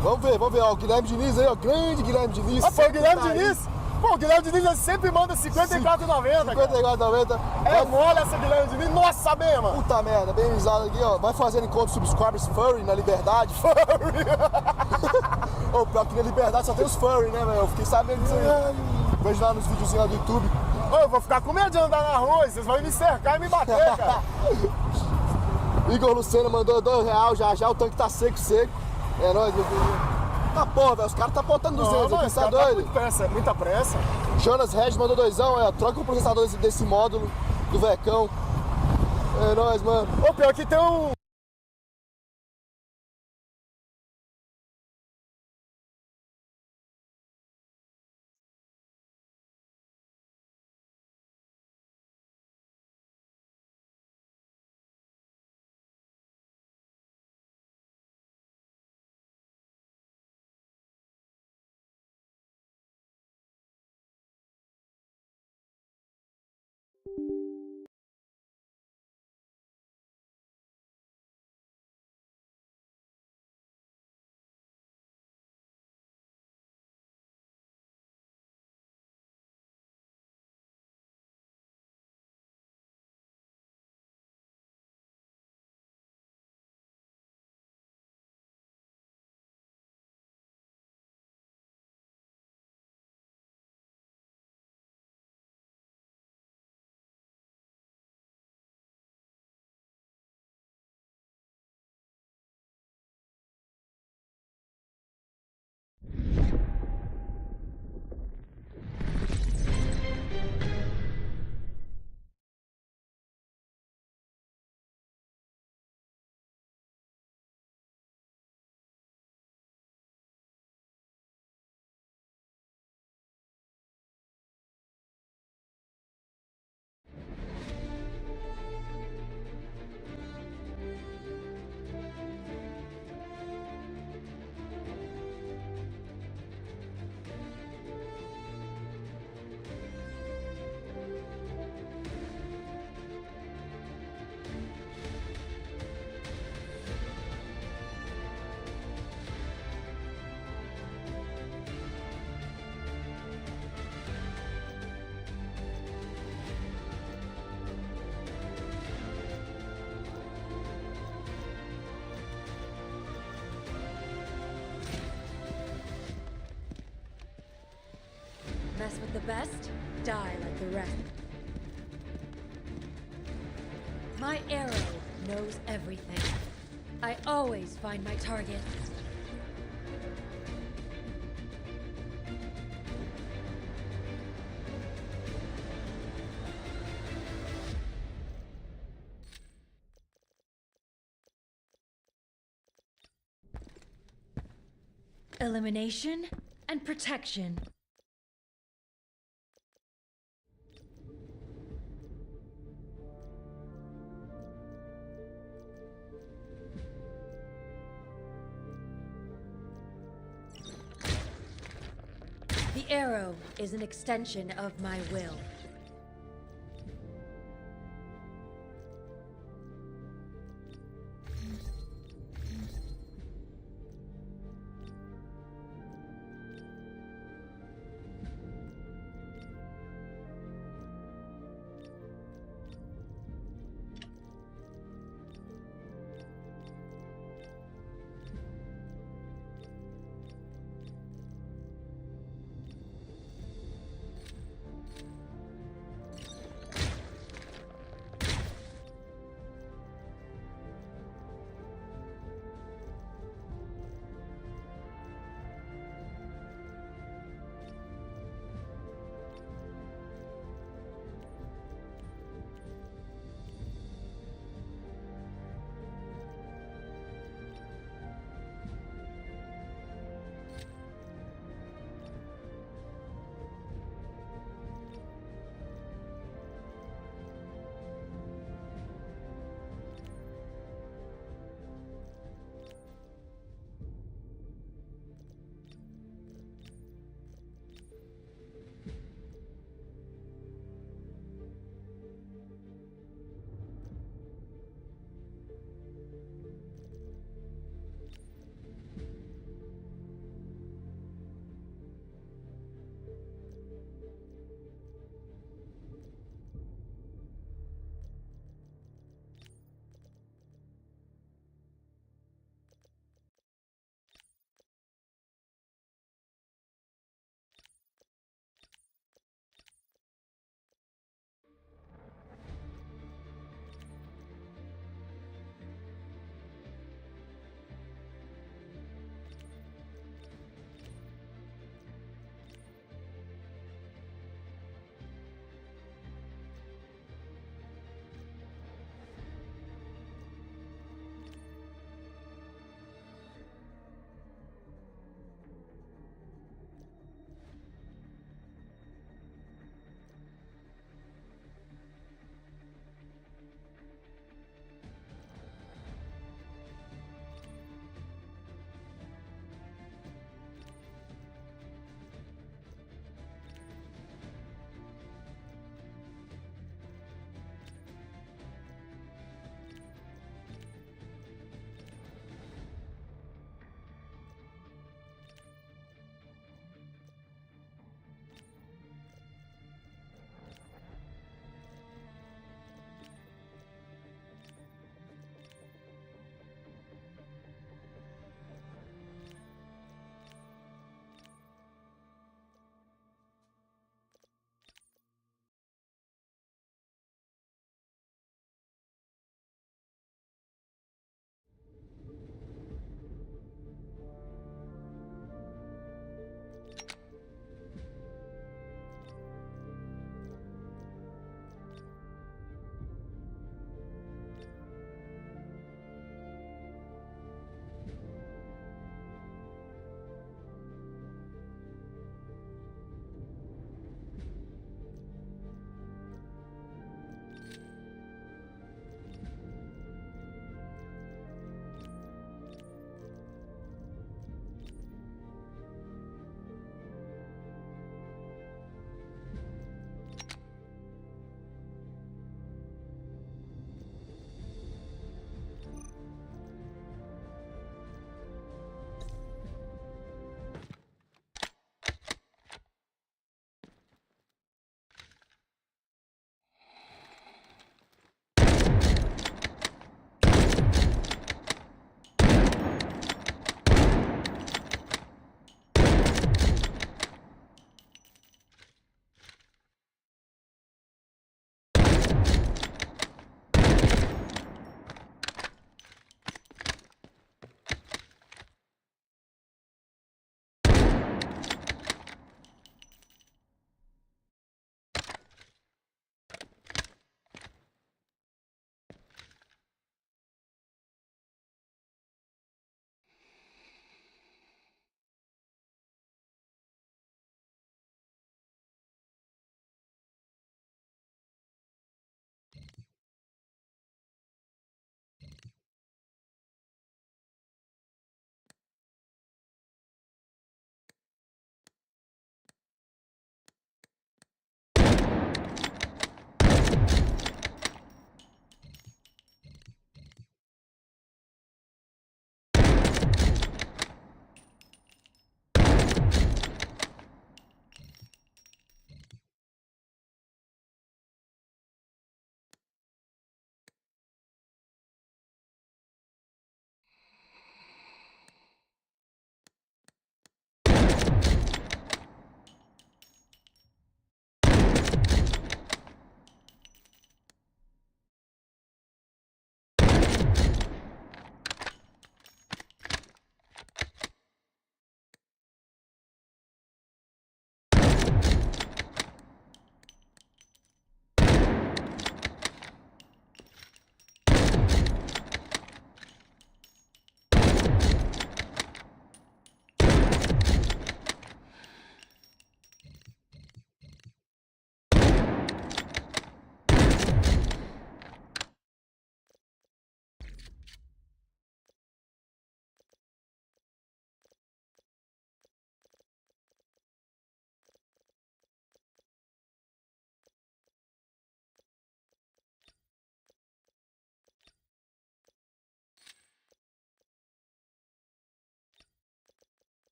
Vamos ver, ó, o Guilherme Diniz aí, ó, grande Guilherme Diniz. Ah, pô, o Guilherme Tá aí. Diniz? Pô, o Guilherme Diniz ele sempre manda 54,90, cara. 54,90. É mole essa Guilherme Diniz. Nossa, bem, mano. Puta merda, bem risado aqui, ó. Vai fazer encontro de subscribers furry na Liberdade. Furry. Ô, pior que na Liberdade só tem os furry, né, velho? Eu fiquei sabendo disso aí. Vejo lá nos videozinhos lá do YouTube. Ô, eu vou ficar com medo de andar na rua, vocês vão me cercar e me bater, cara. Igor Luceno mandou R$2 já, o tanque tá seco. É nóis, meu filho. Tá porra, velho, os caras tá botando 200 aqui, tá doido? Muita pressa. Jonas Regis mandou 2ão, troca o processador desse módulo do Vecão. É nóis, mano. Ô, pior que tem um... Mess with the best, die like the rest. My arrow knows everything. I always find my target. Elimination and protection. The arrow is an extension of my will.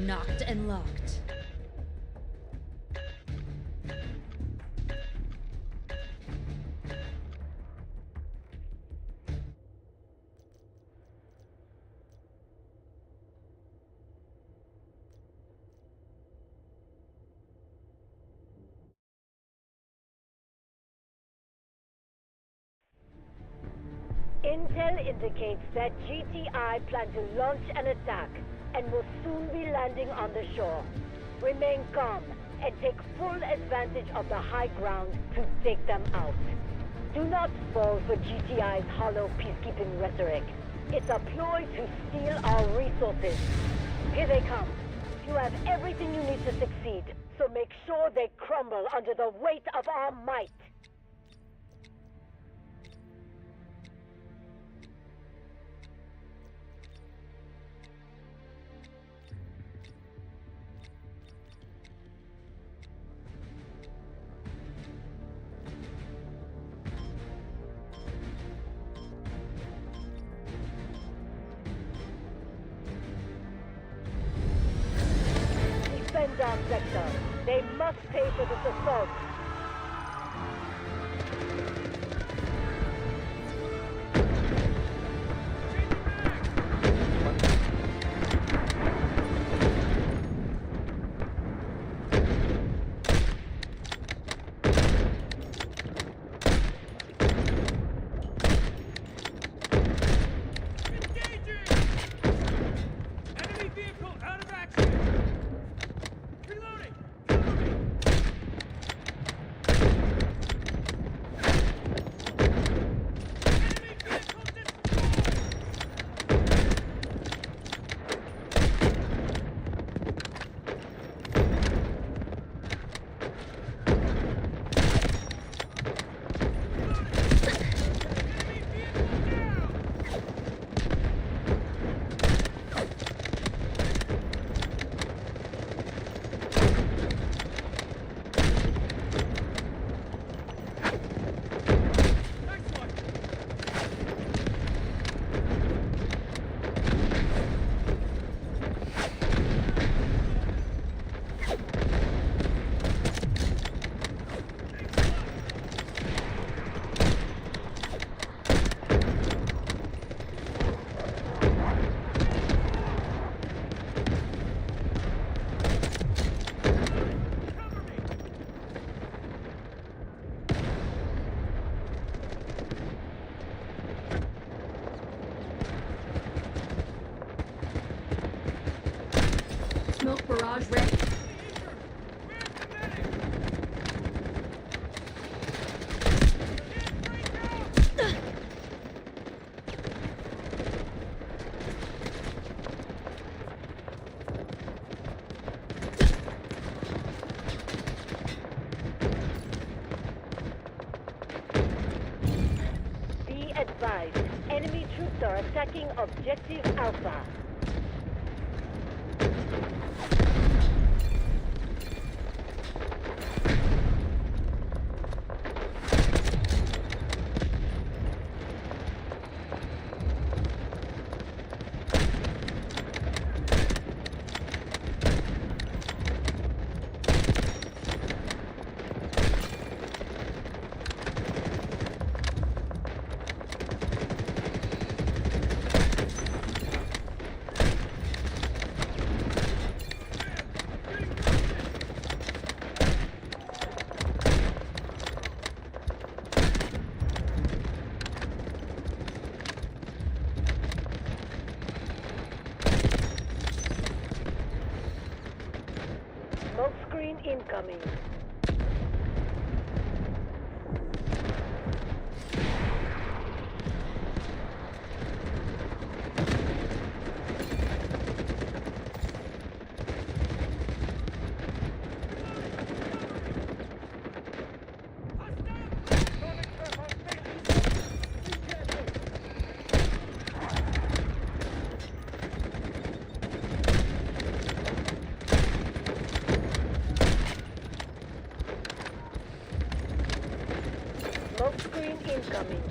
knocked and locked. Intel indicates that GTI plan to launch an attack and will soon be landing on the shore. Remain calm and take full advantage of the high ground to take them out. Do not fall for GTI's hollow peacekeeping rhetoric. It's a ploy to steal our resources. Here they come. You have everything you need to succeed, so make sure they crumble under the weight of our might. Defend our sector. They must pay for this assault. Enemy vehicle out of action! Reloading! Enemy vehicle destroyed! Enemy vehicle down! Next one! Cover me! Smoke barrage ready. Where's the medic? Be advised, enemy troops are attacking Objective Alpha. Smoke screen incoming. Smoke screen incoming.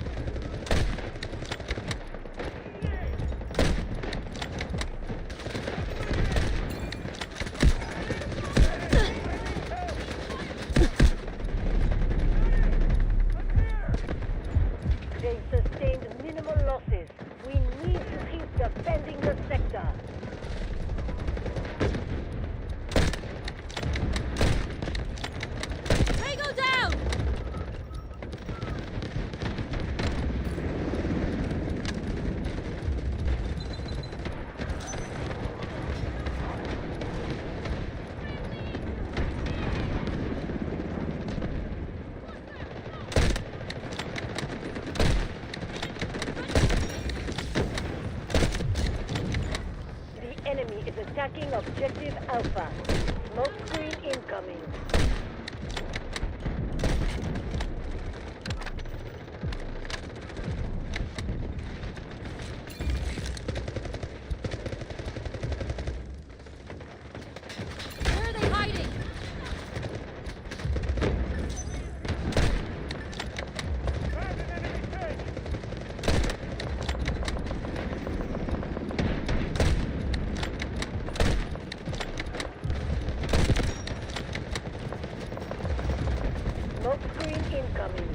Objective Alpha. Smoke screen incoming. Where are they hiding? Smoke screen incoming.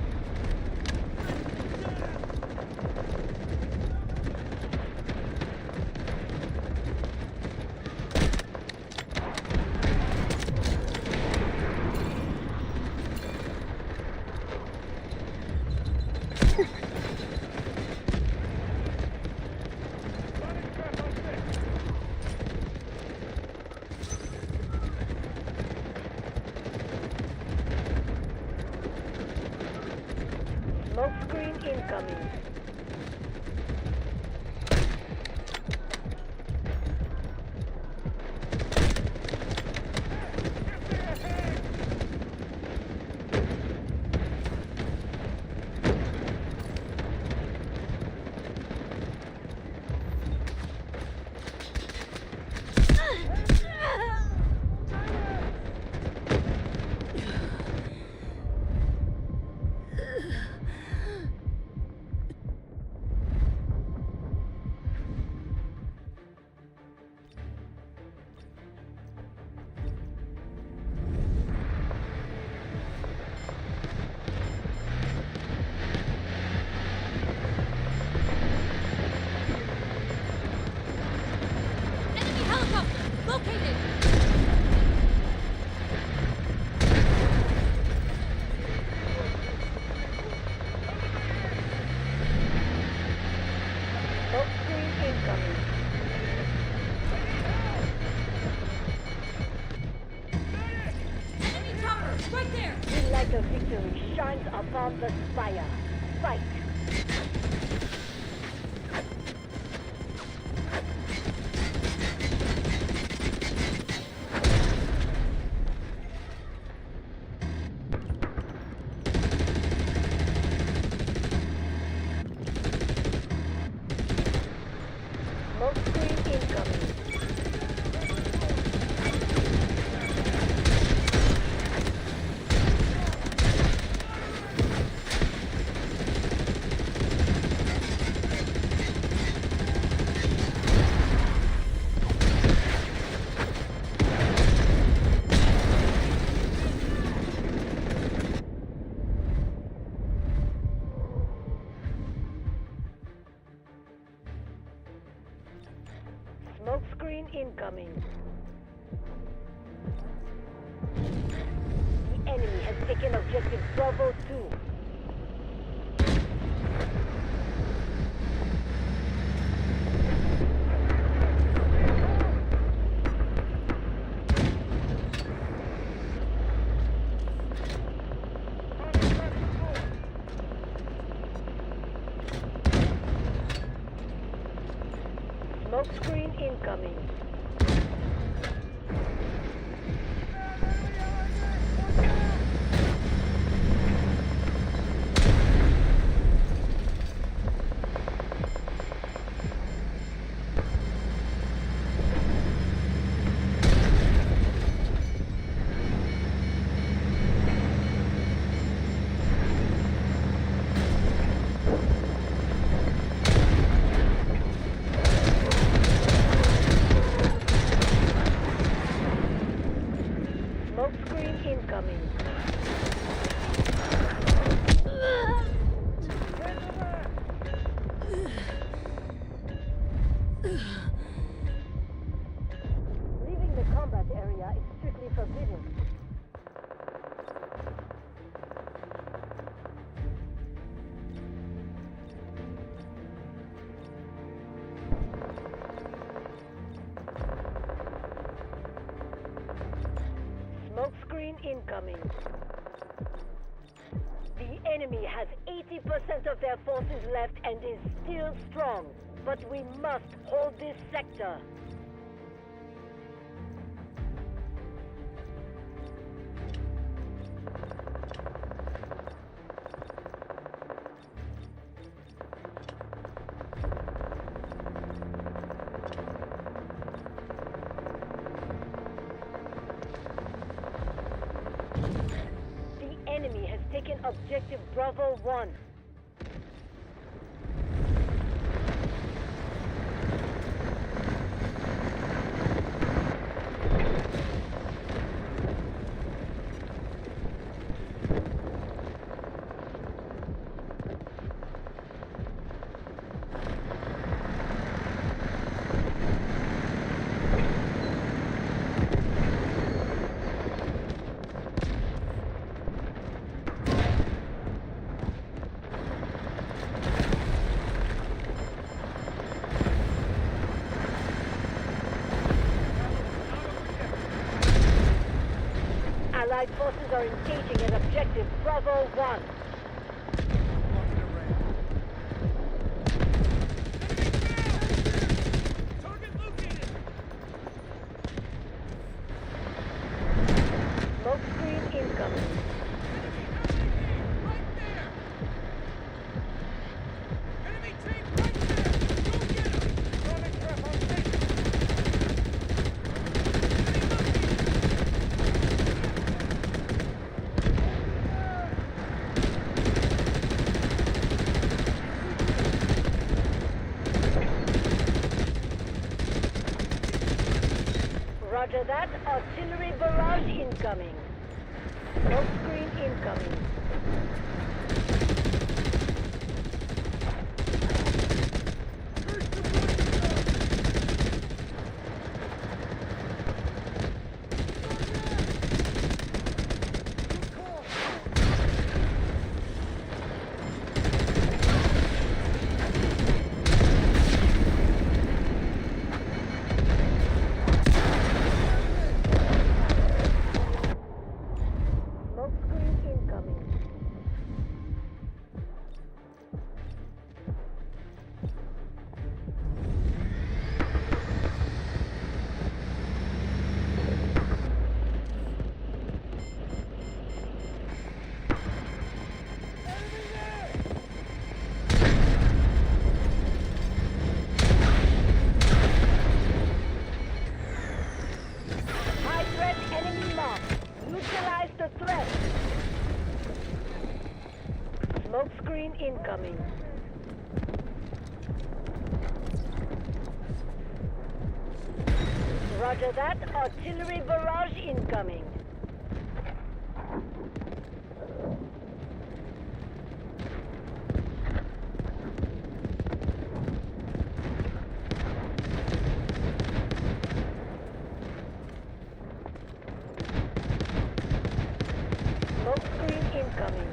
Smoke screen incoming. Enemy helicopter located. Smoke screen incoming. Enemy chopper right there. The light of victory shines upon the spire. Fight. Smoke screen incoming. Smoke screen incoming. The enemy has taken objective Bravo 2. Smoke screen incoming. Smoke screen incoming. Leaving the combat area is strictly forbidden. Smoke screen incoming. The enemy has 80% of their forces left and is still strong, but we must hold this sector. enemy has taken objective Bravo 1. Allied forces are engaging at objective Bravo 1. Target located! Smoke screen incoming. Right there! Enemy team right there! Go get him! Throwing trap on station! Roger that. Artillery barrage incoming. Smoke screen incoming. Smoke screen incoming. High threat enemy marked. Neutralize the threat. Smoke screen incoming. Roger that. Artillery barrage incoming. Smoke screen incoming.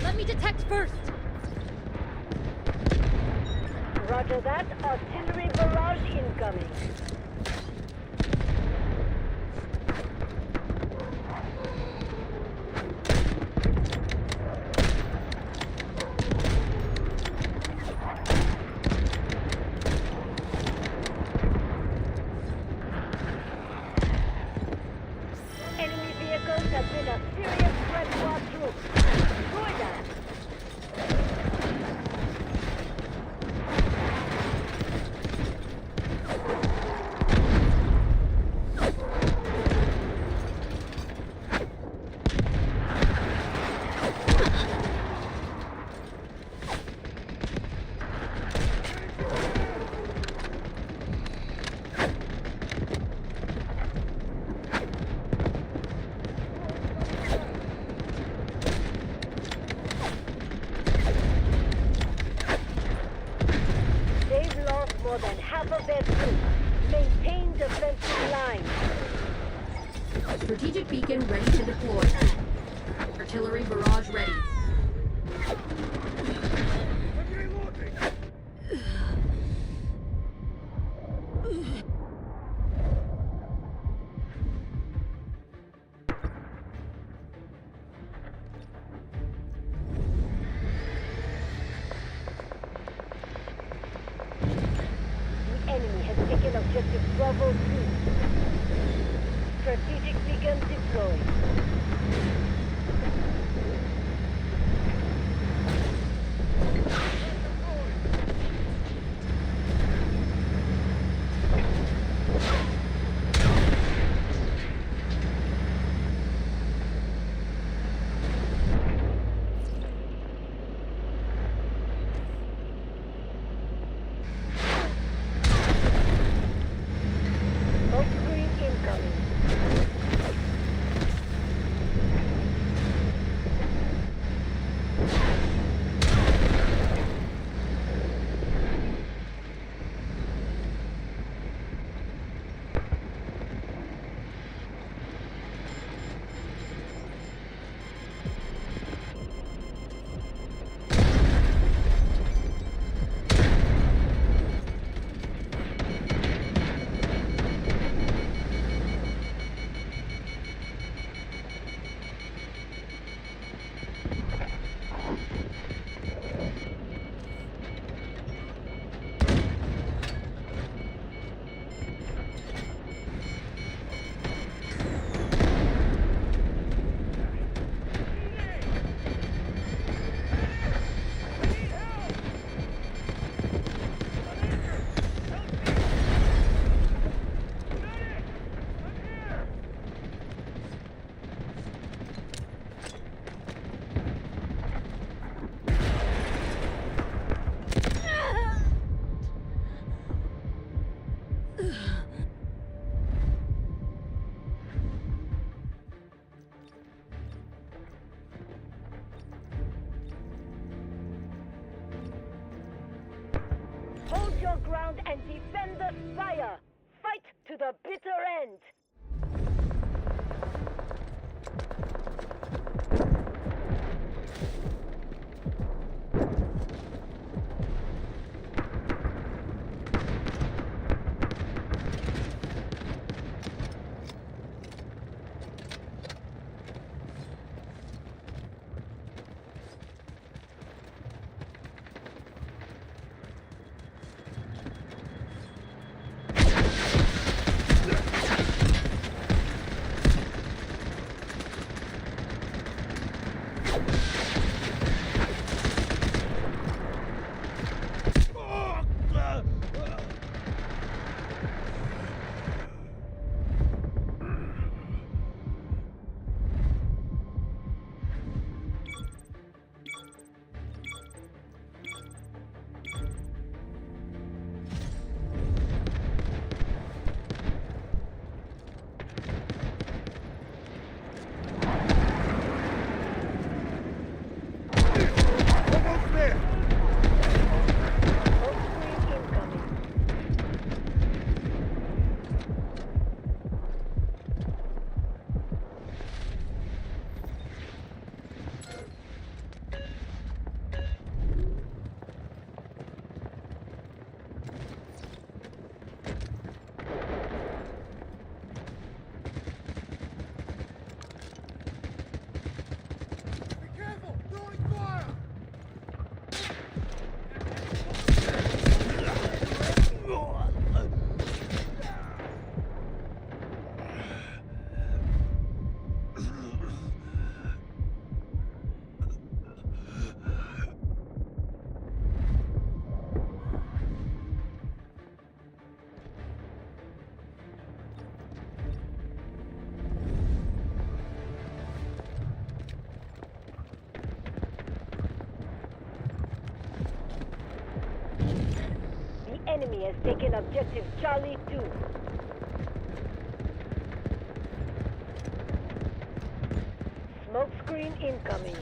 Let me detect first! Roger that. Artillery barrage incoming. Enemy vehicles have been a serious threat to our troops. Destroy that. objective Bravo 2. Strategic beacon deployed. Smoke screen incoming. Hold your ground and defend the spire. Fight to the bitter end. Almost there! Smoke screen incoming. Be careful! Throwing fire! The enemy has taken objective Charlie 2. Smoke screen incoming.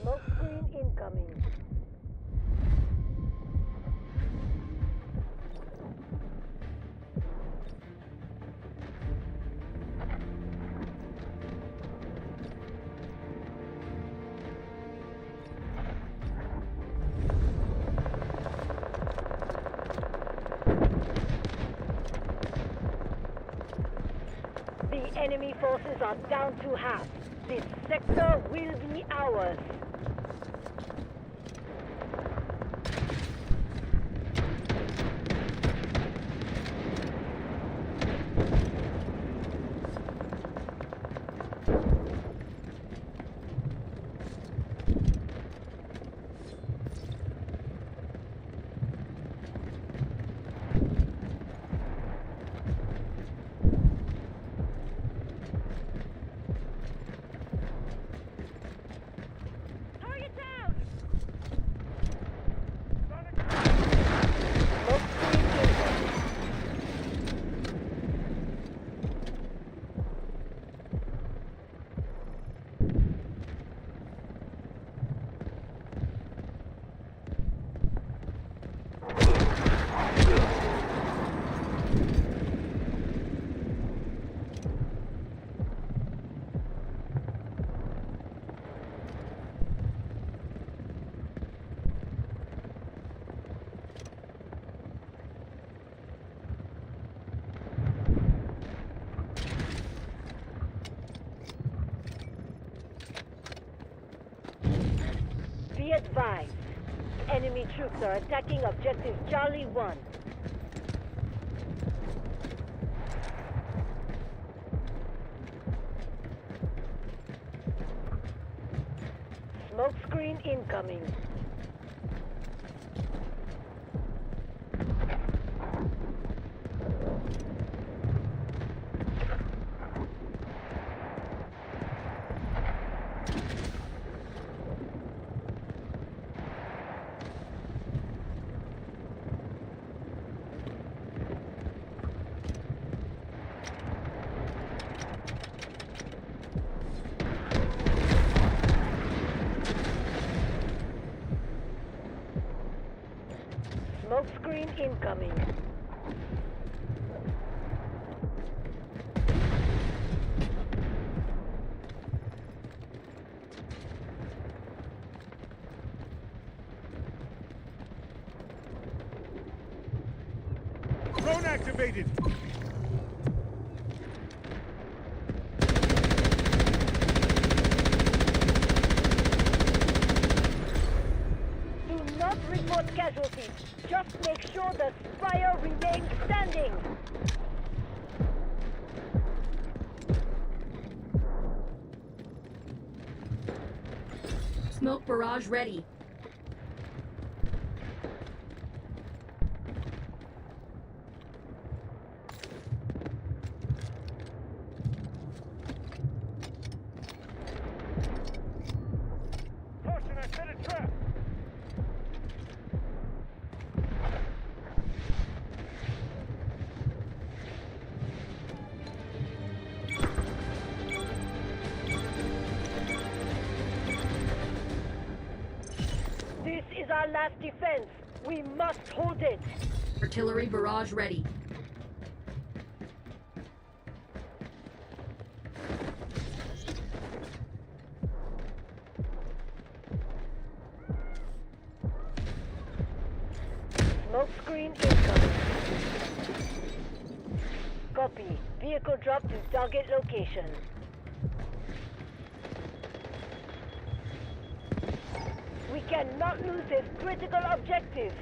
Smoke screen incoming. Enemy forces are down to half. This sector will be ours. Target down! Smoke screen incoming. Be advised. Enemy troops are attacking objective Charlie 1. Smoke screen incoming. Smoke screen incoming. Drone activated! Do not report casualties. Just make sure the spire remains standing. Smoke barrage ready. Caution, I set a trap! This is our last defense. We must hold it. Artillery barrage ready. Smoke screen incoming. Copy. Vehicle drop to target location. We cannot lose this critical objective.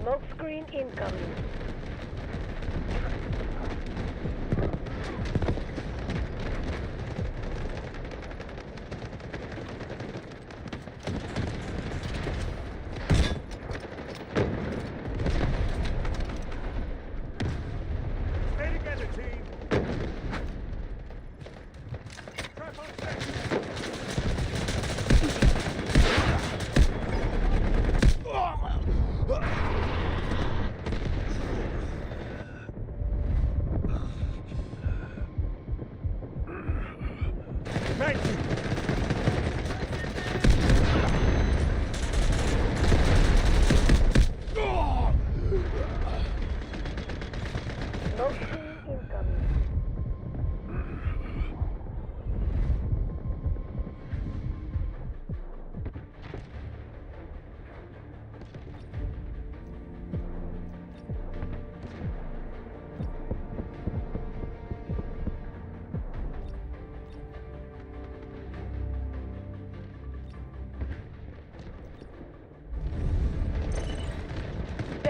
Smoke screen incoming. Stay together, team! Trap on set!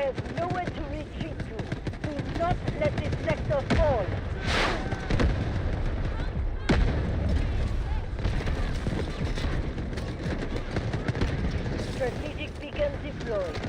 There's nowhere to retreat to. Do not let this sector fall. Strategic beacon deployed.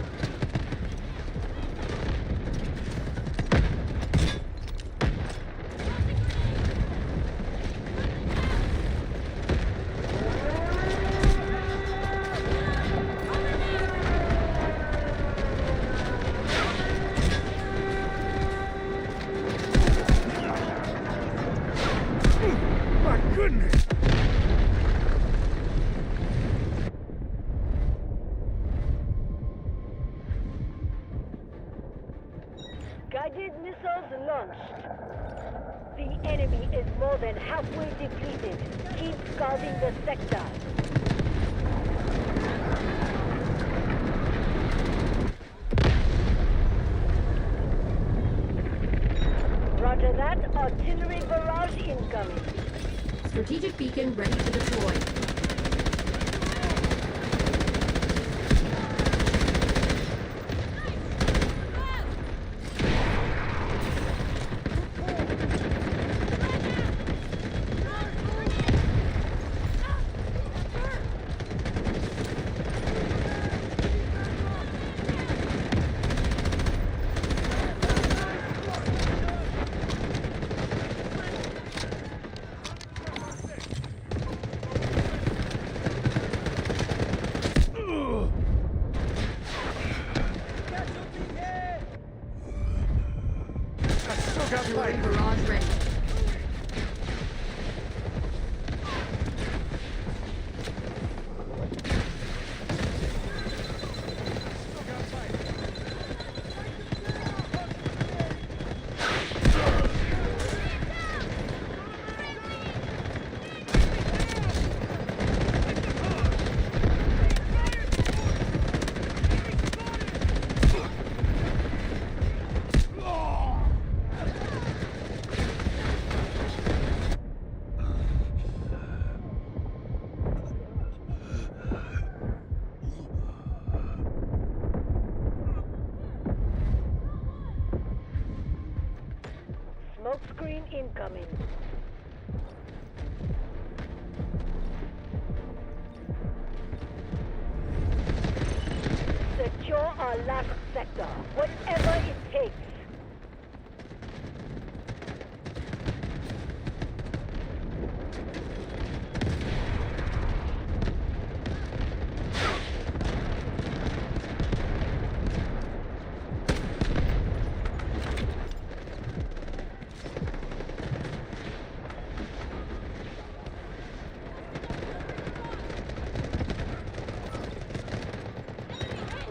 My goodness! Guided missiles launched. The enemy is more than halfway depleted. Keep guarding the sector. Roger that. Artillery barrage incoming. Strategic beacon ready to deploy. Artillery barrage ready. Smoke screen incoming. Secure our last sector, whatever it takes.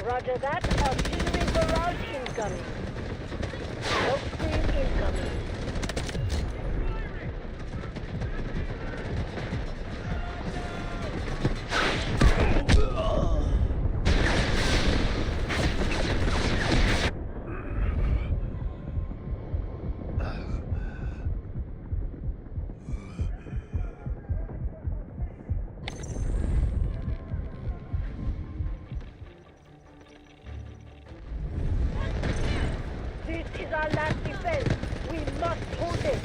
Roger that. Artillery barrage incoming. Smoke screen incoming. This is our last defense. We must hold it.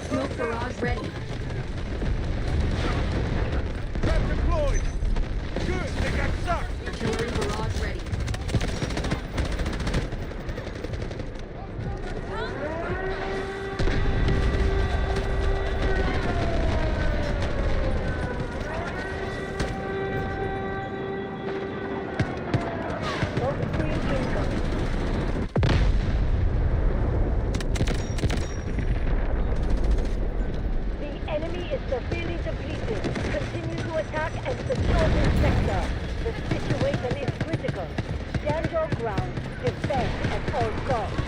Smoke barrage ready. Trap deployed! Good, they got sucked! Artillery barrage ready. Smoke screen incoming. The enemy is severely depleted. Continue to attack and secure this sector. The situation is critical. Stand your ground. Defend at all costs.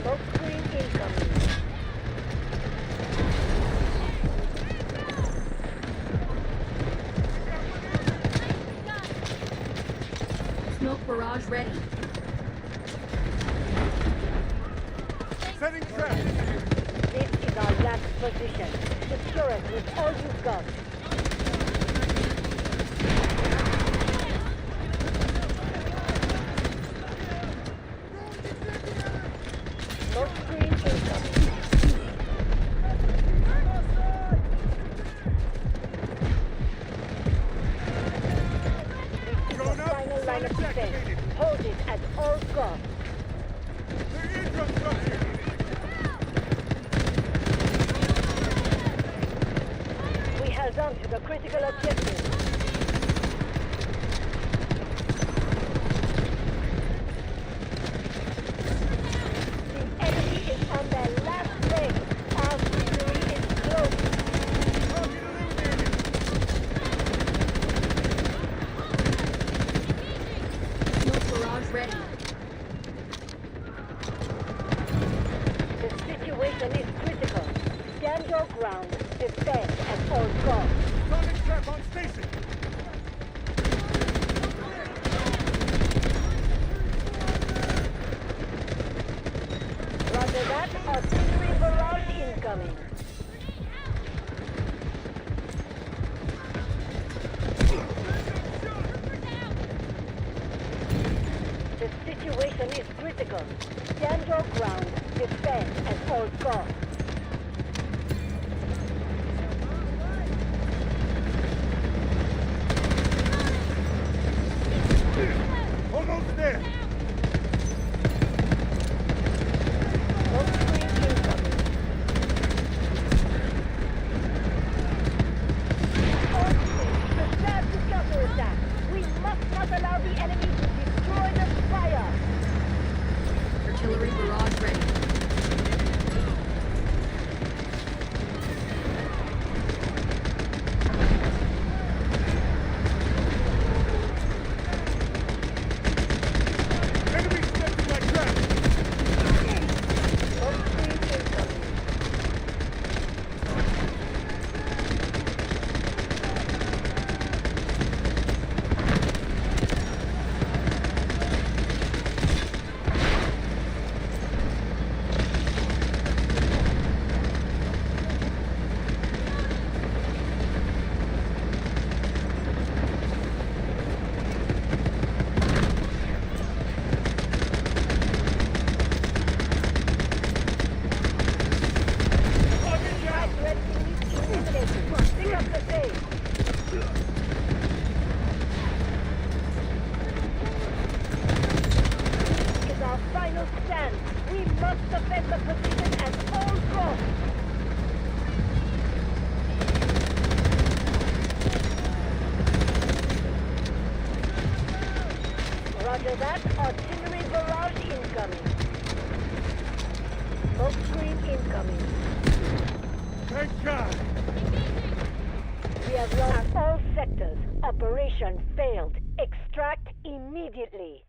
Smoke screen incoming. Smoke barrage ready. Setting trap! This is our last position. Secure it with all you've got. line of defense. Hold it at all costs. Their eardrums up here! We held on to the critical objective. The enemy is on their last leg. Our victory is close. Target eliminated! Smoke barrage ready. The situation is critical. Stand your ground. Defend at all costs. Sonic trap on station! Roger that. Artillery barrage incoming. The situation is critical. Stand your ground. Defend at all costs. Almost there! Smoke screen incoming. Prepare to counterattack. We must not allow the enemy to destroy the spire. Artillery barrage ready. Enemy steps in my trap! Smoke screen incoming. Right, red team eliminated. Pick up the pace. Is our final stand. We must defend the position at all costs. Roger that. Artillery barrage incoming. Smoke screen incoming. Thank God! We have lost all sectors. Operation failed. Extract immediately.